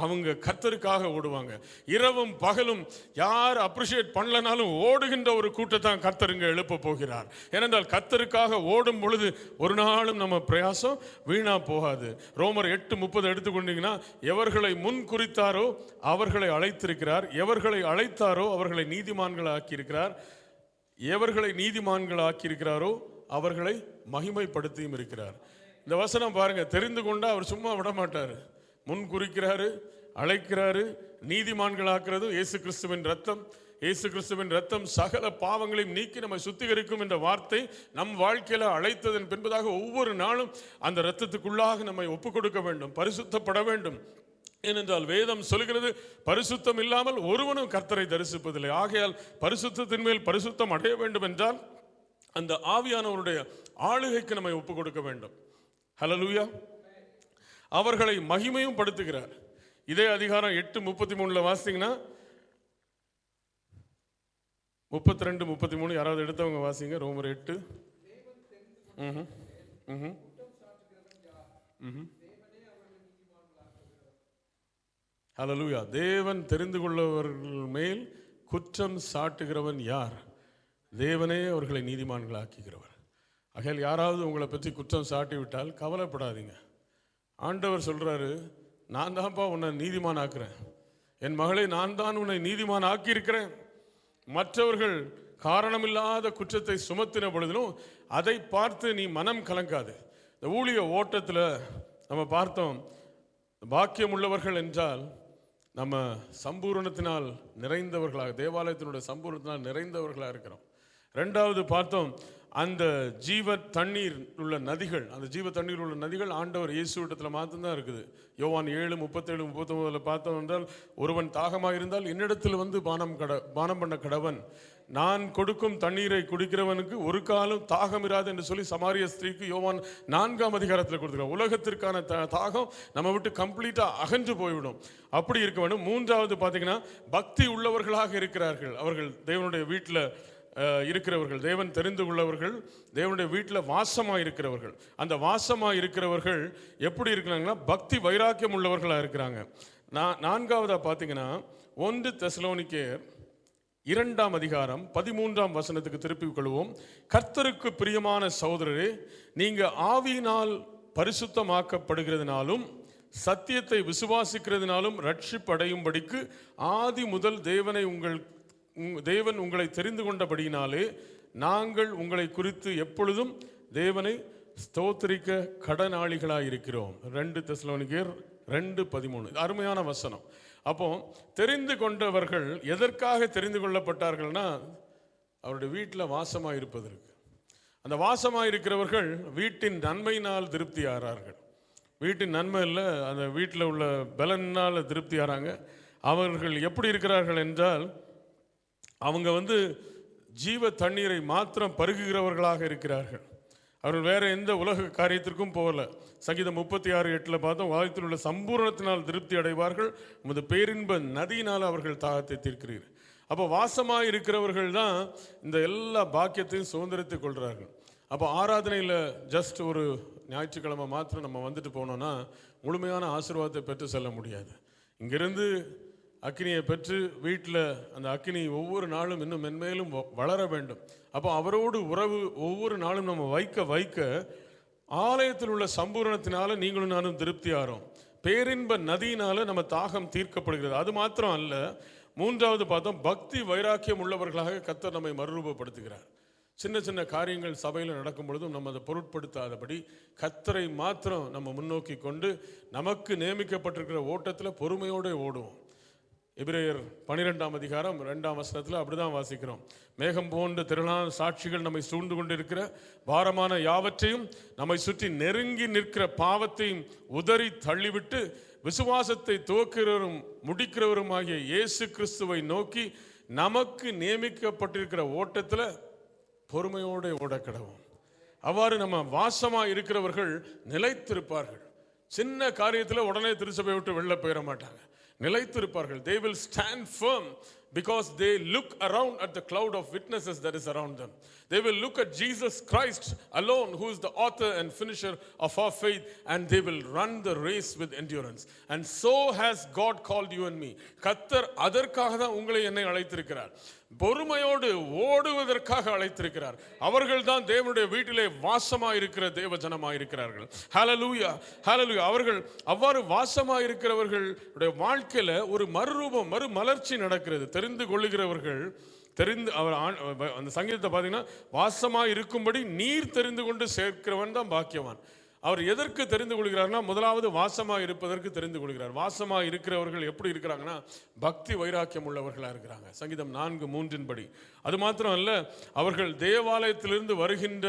அவங்க கர்த்தருக்காக ஓடுவாங்க. இரவும் பகலும் யார் அப்ரிஷியேட் பண்ணலனாலும் ஓடுகின்ற ஒரு கூட்டத்தான் கர்த்தருங்க எழுப்ப போகிறார். ஏனென்றால் கர்த்தருக்காக ஓடும் பொழுது ஒரு நாளும் நம்ம பிரயாசம் வீணா போகாது. ரோமர் 8:30 எடுத்துக்கொண்டீங்கன்னா, எவர்களை முன் குறித்தாரோ அவர்களை அழைத்திருக்கிறார், எவர்களை அழைத்தாரோ அவர்களை நீதிமான்கள் ஆக்கியிருக்கிறார், எவர்களை நீதிமான்கள் ஆக்கியிருக்கிறாரோ அவர்களை மகிமைப்படுத்தியும் இருக்கிறார். இந்த வசனம் பாருங்க, தெரிந்து கொண்டா அவர் சும்மா விட மாட்டாரு. முன் குறிக்கிறாரு, அழைக்கிறாரு, நீதிமான்கள் ஆக்குறது இயேசு கிறிஸ்துவின் ரத்தம். இயேசு கிறிஸ்துவின் ரத்தம் சகல பாவங்களையும் நீக்கி நம்மை சுத்திகரிக்கும் என்ற வார்த்தை நம் வாழ்க்கையில அழைத்ததன் பின்பதாக ஒவ்வொரு நாளும் அந்த ரத்தத்துக்குள்ளாக நம்மை ஒப்புக் கொடுக்க வேண்டும், பரிசுத்தப்பட வேண்டும். ஏனென்றால் வேதம் சொல்கிறது, பரிசுத்தம் இல்லாமல் ஒருவனும் கர்த்தரை தரிசிப்பதில்லை. ஆகையால் பரிசுத்தத்தின் மேல் பரிசுத்தம் அடைய வேண்டும் என்றால் அந்த ஆவியானவருடைய ஆளுகைக்கு நம்மை ஒப்புக் கொடுக்க வேண்டும். ஹல்லேலூயா! அவர்களை மகிமையும் படுத்துகிறார். இதே அதிகாரம் 8:33 வாசிங்கன்னா, 32-33 யாராவது எடுத்தவங்க வாசிங்க. ரோமர் 8. ஹல்லேலூயா! தேவன் தெரிந்து கொள்ளவர்கள் மேல் குற்றம் சாட்டுகிறவன் யார்? தேவனே அவர்களை நீதிமான்கள் ஆக்குகிறவர். ஆகையால் யாராவது உங்களை பற்றி குற்றம் சாட்டி விட்டால் கவலைப்படாதீங்க. ஆண்டவர் சொல்றாரு, நான் தான்ப்பா உன்னை நீதிமான் ஆக்குறேன். என் மகளை நான் தான் உன்னை நீதிமான் ஆக்கியிருக்கிறேன். மற்றவர்கள் காரணமில்லாத குற்றத்தை சுமத்தின பொழுதிலும் அதை பார்த்து நீ மனம் கலங்காது. இந்த ஊழிய ஓட்டத்தில் நம்ம பார்த்தோம், பாக்கியம் உள்ளவர்கள் என்றால் நம்ம சம்பூரணத்தினால் நிறைந்தவர்களாக, தேவாலயத்தினுடைய சம்பூரணத்தினால் நிறைந்தவர்களாக இருக்கிறோம். ரெண்டாவது பார்த்தோம், அந்த ஜீவ தண்ணீர் உள்ள நதிகள், அந்த ஜீவ தண்ணீர் உள்ள நதிகள் ஆண்டவர் இயேசுவிடத்தில் மாத்திரம்தான் இருக்குது. யோவான் 7:37-39 பார்த்தோம் என்றால், ஒருவன் தாகமாக இருந்தால் என்னிடத்தில் வந்து பானம் பண்ண கடவன், நான் கொடுக்கும் தண்ணீரை குடிக்கிறவனுக்கு ஒரு காலம் தாகம் இராது என்று சொல்லி சமாரிய ஸ்திரீக்கு யோவான் 4ஆம் அதிகாரத்தில் கொடுத்துருக்கோம். உலகத்திற்கான தாகம் நம்ம விட்டு கம்ப்ளீட்டா அகன்று போய்விடும். அப்படி இருக்க வேண்டும். மூன்றாவது பார்த்தீங்கன்னா, பக்தி உள்ளவர்களாக இருக்கிறார்கள். அவர்கள் தேவனுடைய வீட்டில் இருக்கிறவர்கள், தேவன் தெரிந்து கொள்ளவர்கள், தேவனுடைய வீட்டில் வாசமாக இருக்கிறவர்கள். அந்த வாசமாக இருக்கிறவர்கள் எப்படி இருக்கிறாங்கன்னா, பக்தி வைராக்கியம் உள்ளவர்களாக இருக்கிறாங்க. நான்காவதாக பார்த்தீங்கன்னா, 1 தெசலோனிக்கேயர் 2ஆம் அதிகாரம் 13ஆம் வசனத்துக்கு திருப்பிக் கொள்வோம். கர்த்தருக்கு பிரியமான சகோதரரே, நீங்க ஆவியினால் பரிசுத்தமாக்கப்படுகிறதுனாலும் சத்தியத்தை விசுவாசிக்கிறதுனாலும் ரட்சிப்படையும்படிக்கு ஆதி முதல் தேவன் உங்களை தெரிந்து கொண்டபடியினாலே நாங்கள் உங்களை குறித்து எப்பொழுதும் தேவனை ஸ்தோத்திரிக்க கடனாளிகளாயிருக்கிறோம். 2 தெசலோனிக்கேயர் 2:13 அருமையான வசனம். அப்போ தெரிந்து கொண்டவர்கள் எதற்காக தெரிந்து கொள்ளப்பட்டார்கள்னா, அவருடைய வீட்டில் வாசமாக இருப்பதற்கு. அந்த வாசமாக இருக்கிறவர்கள் வீட்டின் நன்மையினால் திருப்தி ஆறார்கள். வீட்டின் நன்மை இல்லை, அந்த வீட்டில் உள்ள பலனால் திருப்தி ஆறாங்க. அவர்கள் எப்படி இருக்கிறார்கள் என்றால், அவங்க ஜீவ தண்ணீரை மாத்திரம் பருகுகிறவர்களாக இருக்கிறார்கள். அவர்கள் வேற எந்த உலக காரியத்திற்கும் போகல. சங்கீதம் 36:8 பார்த்தோம், வாயத்தில் உள்ள சம்பூர்ணத்தினால் திருப்தி அடைவார்கள், உமது பேரின்ப நதியினால் அவர்கள் தாகத்தை தீர்க்கிறீர்கள். அப்போ வாசமாக இருக்கிறவர்கள் தான் இந்த எல்லா பாக்கியத்தையும் சுதந்திரத்தை கொள்கிறார்கள். அப்போ ஆராதனையில் ஜஸ்ட் ஒரு ஞாயிற்றுக்கிழமை மாத்திரம் நம்ம வந்துட்டு போனோம்னா முழுமையான ஆசீர்வாதத்தை பெற்று செல்ல முடியாது. இங்கிருந்து அக்கினியை பெற்று வீட்டில் அந்த அக்கினி ஒவ்வொரு நாளும் இன்னும் மென்மேலும் வளர வேண்டும். அப்போ அவரோடு உறவு ஒவ்வொரு நாளும் நம்ம வைக்க ஆலயத்தில் உள்ள சம்பூரணத்தினால நீங்களும் நானும் திருப்தி ஆறோம். பேரின்ப நதியினால நம்ம தாகம் தீர்க்கப்படுகிறது. அது மாத்திரம் அல்ல, மூன்றாவது பார்த்தோம், பக்தி வைராக்கியம் உள்ளவர்களாக கர்த்தர் நம்மை மறுரூபப்படுத்துகிறார். சின்ன சின்ன காரியங்கள் சபையில் நடக்கும் பொழுதும் நம்ம அதை பொருட்படுத்தாதபடி கர்த்தரை மாத்திரம் நம்ம முன்னோக்கி கொண்டு நமக்கு நியமிக்கப்பட்டிருக்கிற ஓட்டத்தில் பொறுமையோடு ஓடுவோம். எபிரேயர் 12ஆம் அதிகாரம் 2ஆம் வசனத்தில் அப்படிதான் வாசிக்கிறோம். மேகம் போன்ற திரளான சாட்சிகள் நம்மை சூழ்ந்து கொண்டிருக்கிற பாரமான யாவற்றையும் நம்மை சுற்றி நெருங்கி நிற்கிற பாவத்தையும் உதறி தள்ளிவிட்டு விசுவாசத்தை துவக்கிறவரும் முடிக்கிறவருமாகிய இயேசு கிறிஸ்துவை நோக்கி நமக்கு நியமிக்கப்பட்டிருக்கிற ஓட்டத்தில் பொறுமையோடு ஓடக்கடவும். அவ்வாறு நம்ம வாசமாக இருக்கிறவர்கள் நிலைத்திருப்பார்கள். சின்ன காரியத்தில் உடனே திருச்சபை விட்டு வெளில போயிட மாட்டாங்க, நிலைத்திருப்பார்கள். They will stand firm because they look around at the cloud of witnesses that is around them. They will look at Jesus Christ alone, who is the author and finisher of our faith, and they will run the race with endurance. And so has God called you and me. கர்த்தர் அதற்காக தான் உங்களை என்னை அழைத்திருக்கிறார். பொறுமையோடு ஓடுவதற்காக அழைத்திருக்கிறார். அவர்கள் தான் தேவனுடைய வீட்டிலே வாசமாக இருக்கிற தேவ ஜனமாக இருக்கிறார்கள். ஹல்லேலூயா, ஹல்லேலூயா. அவர்கள் அவ்வாறு வாசமாக இருக்கிறவர்களுடைய வாழ்க்கையில ஒரு மறுரூபம், மறுமலர்ச்சி நடக்கிறது. தெரிந்து கொள்ளுகிறவர்கள் அந்த சங்கீதத்தை பார்த்தீங்கன்னா, வாசமாக இருக்கும்படி நீர் தெரிந்து கொண்டு சேர்க்கிறவன் தான் பாக்கியவான். அவர் எதற்கு தெரிந்து கொள்கிறார்னா, முதலாவது வாசமாக இருப்பதற்கு தெரிந்து கொள்கிறார். வாசமாக இருக்கிறவர்கள் எப்படி இருக்கிறாங்கன்னா, பக்தி வைராக்கியம் உள்ளவர்களாக இருக்கிறாங்க. சங்கீதம் 4:3 அது மாத்திரம் அல்ல, அவர்கள் தேவாலயத்திலிருந்து வருகின்ற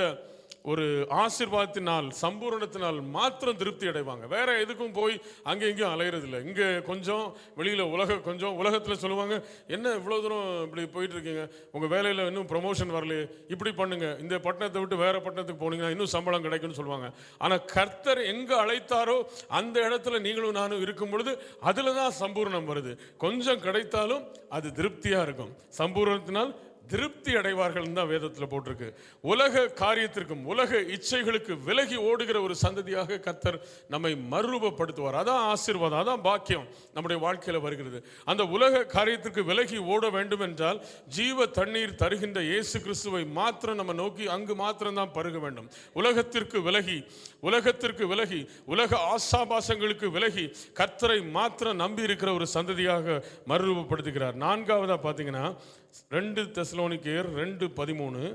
ஒரு ஆசீர்வாதத்தினால் சம்பூரணத்தினால் மாத்திரம் திருப்தி அடைவாங்க. வேற எதுக்கும் போய் அங்கே இங்கேயும் அலையிறதில்லை. இங்கே கொஞ்சம், வெளியில் கொஞ்சம். உலகத்தில் சொல்லுவாங்க, என்ன இவ்வளோ தூரம் இப்படி போயிட்டு இருக்கீங்க, உங்கள் வேலையில் இன்னும் ப்ரொமோஷன் வரலையே, இப்படி பண்ணுங்க, இந்த பட்டணத்தை விட்டு வேற பட்டணத்துக்கு போனீங்கன்னா இன்னும் சம்பளம் கிடைக்கும்னு சொல்லுவாங்க. ஆனால் கர்த்தர் எங்கே அழைத்தாரோ அந்த இடத்துல நீங்களும் நானும் இருக்கும் பொழுது அதில் தான் சம்பூர்ணம் வருது. கொஞ்சம் கிடைத்தாலும் அது திருப்தியாக இருக்கும். சம்பூர்ணத்தினால் திருப்தி அடைவார்கள் தான் வேதத்தில் போட்டிருக்கு. உலக காரியத்திற்கும் உலக இச்சைகளுக்கு விலகி ஓடுகிற ஒரு சந்ததியாக கர்த்தர் நம்மை மறுரூபப்படுத்துவார். அதான் ஆசீர்வாதம், அதான் பாக்கியம் நம்முடைய வாழ்க்கையில் வருகிறது. அந்த உலக காரியத்திற்கு விலகி ஓட வேண்டும் என்றால் ஜீவ தண்ணீர் தருகின்ற இயேசு கிறிஸ்துவை மாத்திரம் நம்ம நோக்கி அங்கு மாத்திரம் தான் பருக வேண்டும். உலகத்திற்கு விலகி உலக ஆசாபாசங்களுக்கு விலகி கர்த்தரை மாத்திரம் நம்பி இருக்கிற ஒரு சந்ததியாக மறுரூபப்படுத்துகிறார். நான்காவதா பார்த்தீங்கன்னா, 2 தெசலோனிக்கேயர் 2:13,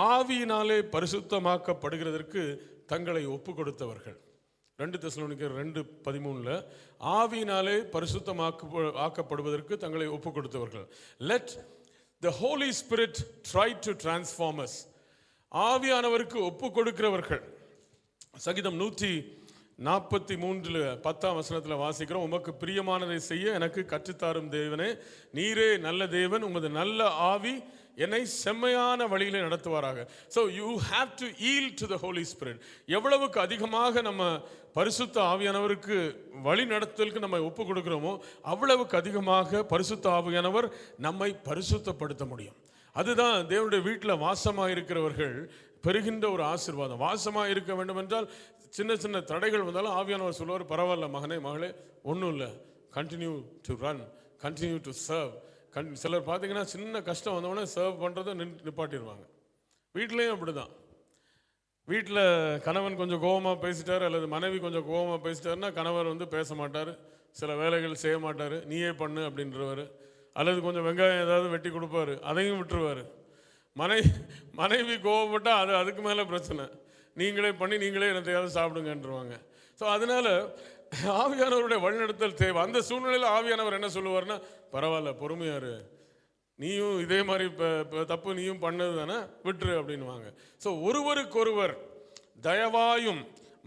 ஆவியினாலே பரிசுத்தமாக்கப்படுகிறதற்கு தங்களை ஒப்பு கொடுத்தவர்கள். 2 தெசலோனிக்கேயர் 2:13, ஆவியினாலே ஆக்கப்படுவதற்கு தங்களை ஒப்பு கொடுத்தவர்கள். Let the holy spirit try to transform us. ஆவியானவருக்கு ஒப்பு கொடுக்கிறவர்கள். சங்கீதம் 143 10 வாசிக்கிறோம், உமக்கு பிரியமானதை செய்ய எனக்கு கற்றுத்தாரும் தேவனே, நீரே நல்ல தேவன், உமது நல்ல ஆவி என்னை செம்மையான வழியிலே நடத்துவாராக. So you have to yield to the Holy Spirit. எவ்வளவுக்கு அதிகமாக நம்ம பரிசுத்த ஆவியானவருக்கு வழி நடத்தலுக்கு நம்ம ஒப்பு கொடுக்கிறோமோ அவ்வளவுக்கு அதிகமாக பரிசுத்த ஆவியானவர் நம்மை பரிசுத்தப்படுத்த முடியும். அதுதான் தேவனுடைய வீட்டில் வாசமாக இருக்கிறவர்கள் பெறுகின்ற ஒரு ஆசீர்வாதம். வாசமாக இருக்க வேண்டும் என்றால் சின்ன சின்ன தடைகள் வந்தாலும் ஆவியானவர் சொல்லுவார், பரவாயில்ல மகனே மகளே, ஒன்றும் இல்லை, continue to run, continue to serve. சிலர் பார்த்தீங்கன்னா சின்ன கஷ்டம் வந்தவொடனே சர்வ் பண்ணுறதை நிப்பாட்டிடுவாங்க. வீட்லேயும் அப்படி தான். வீட்டில் கணவன் கொஞ்சம் கோபமாக பேசிட்டார் அல்லது மனைவி கொஞ்சம் கோபமாக பேசிட்டாருன்னா கணவர் பேச மாட்டார், சில வேலைகள் செய்ய மாட்டார், நீயே பண்ணு அப்படின்றவர். அல்லது கொஞ்சம் வெங்காயம் ஏதாவது வெட்டி கொடுப்பாரு, அதையும் விட்டுருவார். மனைவி கோவப்பட்டால் அதுக்கு மேலே பிரச்சனை, நீங்களே பண்ணி நீங்களே என்னத்தையாவது சாப்பிடுங்கன்றவாங்க. ஸோ அதனால் ஆவியானவருடைய வழிநடத்தல் தேவை. அந்த சூழ்நிலையில் ஆவியானவர் என்ன சொல்லுவார்னா, பரவாயில்ல பொறுமையாரு, நீயும் இதே மாதிரி தப்பு நீயும் பண்ணது தானே, விட்டுரு அப்படின்வாங்க. ஸோ ஒருவருக்கொருவர் தயவாயும்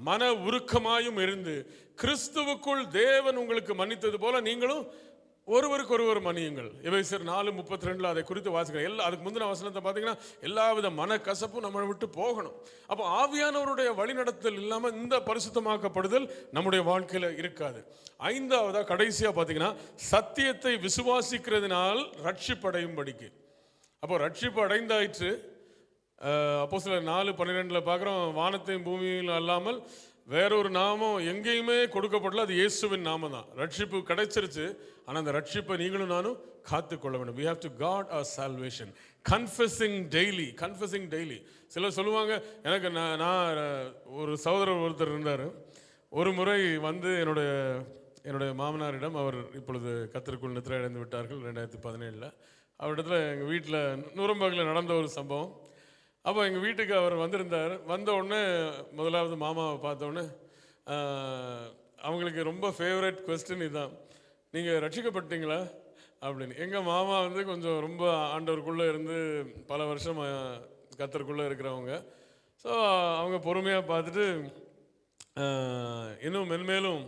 மன உருக்கமாயும் இருந்து கிறிஸ்துவுக்குள் தேவன் உங்களுக்கு மன்னித்தது போல நீங்களும் ஒருவருக்கொருவர் மன்னியுங்கள். எபேசியர் 4:32 அதை குறித்து வாசிக்கிறேன். அதுக்கு முந்தின வசனத்தை பார்த்தீங்கன்னா எல்லாவித மன கசப்பும் நம்மளை விட்டு போகணும். அப்போ ஆவியானவருடைய வழிநடத்தல் இல்லாமல் இந்த பரிசுத்தமாக்கப்படுதல் நம்முடைய வாழ்க்கையில் இருக்காது. 5ஆவதா கடைசியாக பார்த்தீங்கன்னா சத்தியத்தை விசுவாசிக்கிறதுனால் ரட்சிப்படையும்படிக்கு. அப்போ ரட்சிப்பு அடைந்தாயிற்று. அப்போஸ்தலர் 4:12 பார்க்குறோம், வானத்தையும் பூமியில் அல்லாமல் வேறொரு நாமம் எங்கேயுமே கொடுக்கப்படல, அது இயேசுவின் நாமம் தான். ரட்சிப்பு கிடைச்சிருச்சு, ஆனால் அந்த ரட்சிப்பை நீங்களும் நானும் காத்துக்கொள்ள வேண்டும். We have to guard our salvation, confessing daily. சிலர் சொல்லுவாங்க, எனக்கு நான் ஒரு சகோதரர் ஒருத்தர் இருந்தார். ஒரு முறை என்னுடைய மாமனாரிடம், அவர் இப்பொழுது கர்த்தருக்குள் நித்திரை அடைந்து விட்டார்கள் 2017. அவரிடத்துல எங்கள் வீட்டில் நூரம்பாக்கில் நடந்த ஒரு சம்பவம். அப்போ எங்கள் வீட்டுக்கு அவர் வந்திருந்தார். வந்த உடனே முதலாவது மாமாவை பார்த்தோன்னே அவங்களுக்கு ரொம்ப ஃபேவரட் கொஸ்டின் இதுதான், நீங்கள் ரட்சிக்கப்பட்டீங்களா அப்படின்னு. எங்கள் மாமா கொஞ்சம் ரொம்ப ஆண்டவருக்குள்ளே இருந்து பல வருஷம் கர்த்தருக்குள்ளே இருக்கிறவங்க. ஸோ அவங்க பொறுமையாக பார்த்துட்டு இன்னும் மென்மேலும்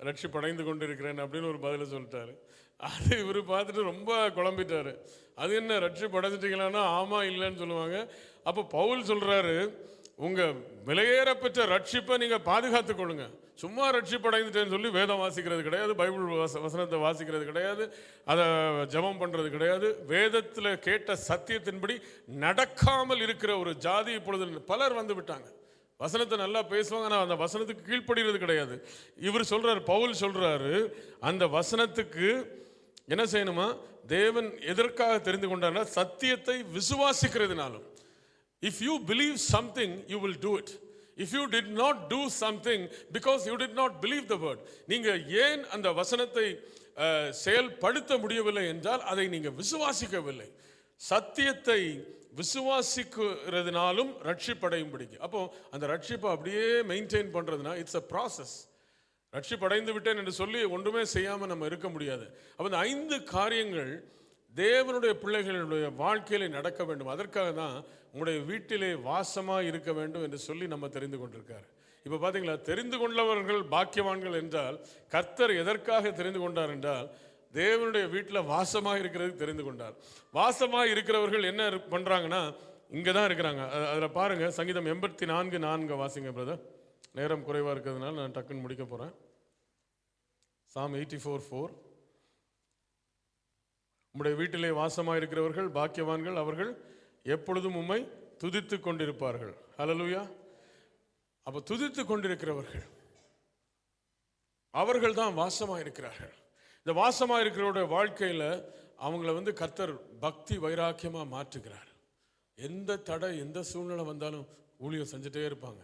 ரட்சிப்படைந்து கொண்டு இருக்கிறேன் அப்படின்னு ஒரு பதிலை சொல்லிட்டாரு. அது இவர் பார்த்துட்டு ரொம்ப குழம்பிட்டார். அது என்ன ரட்சிப்படைஞ்சிட்டீங்களான்னா ஆமாம் இல்லைன்னு சொல்லுவாங்க. அப்போ பவுல் சொல்கிறாரு, உங்கள் விலையேற பெற்ற ரட்சிப்பை நீங்கள் பாதுகாத்து கொள்ளுங்க. சும்மா ரட்சிப்படைந்துட்டேன்னு சொல்லி வேதம் வாசிக்கிறது கிடையாது, பைபிள் வசனத்தை வாசிக்கிறது கிடையாது, அதை ஜெபம் பண்ணுறது கிடையாது. வேதத்தில் கேட்ட சத்தியத்தின்படி நடக்காமல் இருக்கிற ஒரு ஜாதி இப்பொழுது பலர் வந்து விட்டாங்க. வசனத்தை நல்லா பேசுவாங்க, ஆனால் அந்த வசனத்துக்கு கீழ்ப்படுகிறது கிடையாது. இவர் சொல்கிறார், பவுல் சொல்கிறாரு, அந்த வசனத்துக்கு என்ன செய்யணுமா, தேவன் எதற்காக தெரிந்து கொண்டார்னா சத்தியத்தை விசுவாசிக்கிறதுனாலும். If you believe something you will do it. If you did not do something because you did not believe the word, நீங்கள் ஏன் அந்த வசனத்தை செயல்படுத்த முடியவில்லை என்றால் அதை நீங்கள் விசுவாசிக்கவில்லை. சத்தியத்தை விசுவாசிக்கிறதுனாலும் ரட்சிப்படையும்படிக்கு. அப்போ அந்த ரட்சிப்பை அப்படியே மெயின்டைன் பண்ணுறதுனா இட்ஸ் அ ப்ராசஸ். ரட்சிப்படைந்து விட்டேன் என்று சொல்லி ஒன்றுமே செய்யாமல் நம்ம இருக்க முடியாது. அப்போ இந்த 5 காரியங்கள் தேவனுடைய பிள்ளைகளுடைய வாழ்க்கையில் நடக்க வேண்டும். அதற்காக தான் உங்களுடைய வீட்டிலே வாசமாக இருக்க வேண்டும் என்று சொல்லி நம்ம தெரிந்து கொண்டிருக்காரு. இப்போ பார்த்தீங்களா, தெரிந்து கொண்டவர்கள் பாக்கியவான்கள் என்றால் கர்த்தர் எதற்காக தெரிந்து கொண்டார் என்றால் தேவனுடைய வீட்டில் வாசமாக இருக்கிறதுக்கு தெரிந்து கொண்டார். வாசமாக இருக்கிறவர்கள் என்ன பண்ணுறாங்கன்னா இங்கே தான் இருக்கிறாங்க. அதில் பாருங்கள், சங்கீதம் 84:4 வாசிங்க பிரதர். நேரம் குறைவாக இருக்கிறதுனால நான் டக்குன்னு முடிக்க போகிறேன். Psalm 84:4, உம்முடைய வீட்டிலே வாசமாக இருக்கிறவர்கள் பாக்கியவான்கள், அவர்கள் எப்பொழுதும் உம்மை துதித்து கொண்டிருப்பார்கள். ஹல்லேலூயா. அப்போ துதித்து கொண்டிருக்கிறவர்கள் அவர்கள் தான் வாசமாக இருக்கிறார்கள். இந்த வாசமாக இருக்கிறவருடைய வாழ்க்கையில் அவங்கள கர்த்தர் பக்தி வைராக்கியமாக மாற்றுகிறார். எந்த தடை எந்த சூழ்நிலை வந்தாலும் ஊழியம் செஞ்சுட்டே இருப்பாங்க.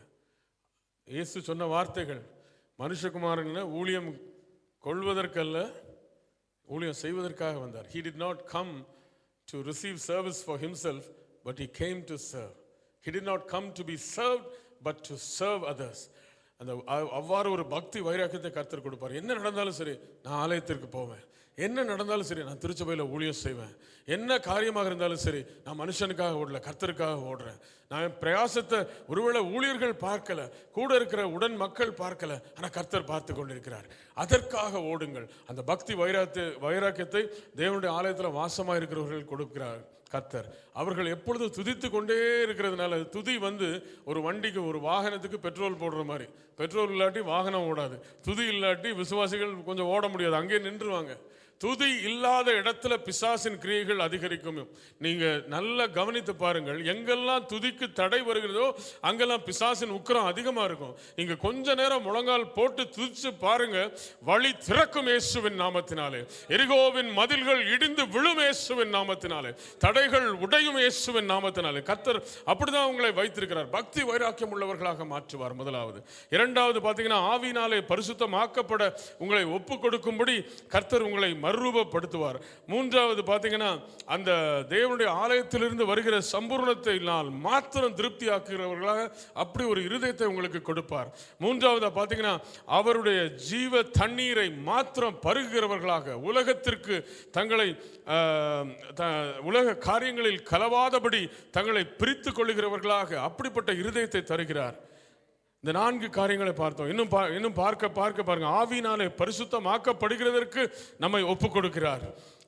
இயேசு சொன்ன வார்த்தைகள், மனுஷகுமாரன் ஊழியம் கொள்வதற்கல்ல ஊழியம் செய்வதற்காக வந்தார். He did not come to receive service for himself, but he came to serve. He did not come to be served, but to serve others. அந்த அவ்வாறு ஒரு பக்தி வைராக்கியத்தை கர்த்தர் கொடுப்பார். என்ன நடந்தாலும் சரி நான் ஆலயத்திற்கு போவேன், என்ன நடந்தாலும் சரி நான் திருச்சபையில் ஊழியம் செய்வேன், என்ன காரியமாக இருந்தாலும் சரி நான் மனுஷனுக்காக ஓடல, கர்த்தருக்காக ஓடுறேன். நான் பிரயாசத்தை ஒருவேளை ஊழியர்கள் பார்க்கல, கூட இருக்கிற உடன் மக்கள் பார்க்கல, ஆனால் கர்த்தர் பார்த்து கொண்டிருக்கிறார். அதற்காக ஓடுங்கள். அந்த பக்தி வைராக்கியத்தை தேவனுடைய ஆலயத்தில் வாசமாக இருக்கிறவர்கள் கொடுக்கிறார் கர்த்தர். அவர்கள் எப்பொழுது துதித்து கொண்டே இருக்கிறதுனால, துதி ஒரு வண்டிக்கு ஒரு வாகனத்துக்கு பெட்ரோல் போடுற மாதிரி. பெட்ரோல் இல்லாட்டி வாகனம் ஓடாது, துதி இல்லாட்டி விசுவாசிகள் கொஞ்சம் ஓட முடியாது, அங்கே நின்றுவாங்க. துதி இல்லாத இடத்துல பிசாசின் கிரியைகள் அதிகரிக்கும். நீங்க நல்லா கவனித்து பாருங்கள், எங்கெல்லாம் துதிக்கு தடை வருகிறதோ அங்கெல்லாம் பிசாசின் உக்கிரம் அதிகமா இருக்கும். நீங்க கொஞ்ச நேரம் முழங்கால் போட்டு துதிச்சு பாருங்க, வழி திறக்கும் இயேசுவின் நாமத்தினாலே. எரிகோவின் மதில்கள் இடிந்து விழும் இயேசுவின் நாமத்தினாலே, தடைகள் உடையும் இயேசுவின் நாமத்தினாலே. கர்த்தர் அப்படிதான் உங்களை வைத்திருக்கிறார். பக்தி வைராக்கியம் உள்ளவர்களாக மாற்றுவார். முதலாவது. இரண்டாவது பாத்தீங்கன்னா, ஆவியினாலே பரிசுத்தமாக்கப்பட உங்களை ஒப்பு கொடுக்கும்படி கர்த்தர் உங்களை மறுரூபப்படுத்துவார். மூன்றாவது பாத்தீங்கன்னா, அந்த தேவனுடைய ஆலயத்திலிருந்து வருகிற சம்பூர்ணத்தினால் மாத்திரம் திருப்தி ஆக்குகிறவர்களாக அப்படி ஒரு இருதயத்தை உங்களுக்கு கொடுப்பார். மூன்றாவது பாத்தீங்கன்னா, அவருடைய ஜீவ தண்ணீரை மாத்திரம் பருகுகிறவர்களாக, உலகத்திற்கு தங்களை உலக காரியங்களில் கலவாதபடி தங்களை பிரித்துக் கொள்ளுகிறவர்களாக அப்படிப்பட்ட இருதயத்தை தருகிறார். இந்த 4 காரியங்களை பார்த்தோம். இன்னும் பார்க்க பாருங்க. ஆவியினாலே பரிசுத்தமாக்கப்படுகிறதற்கு நம்மை ஒப்புக் கொடுக்கிறார்.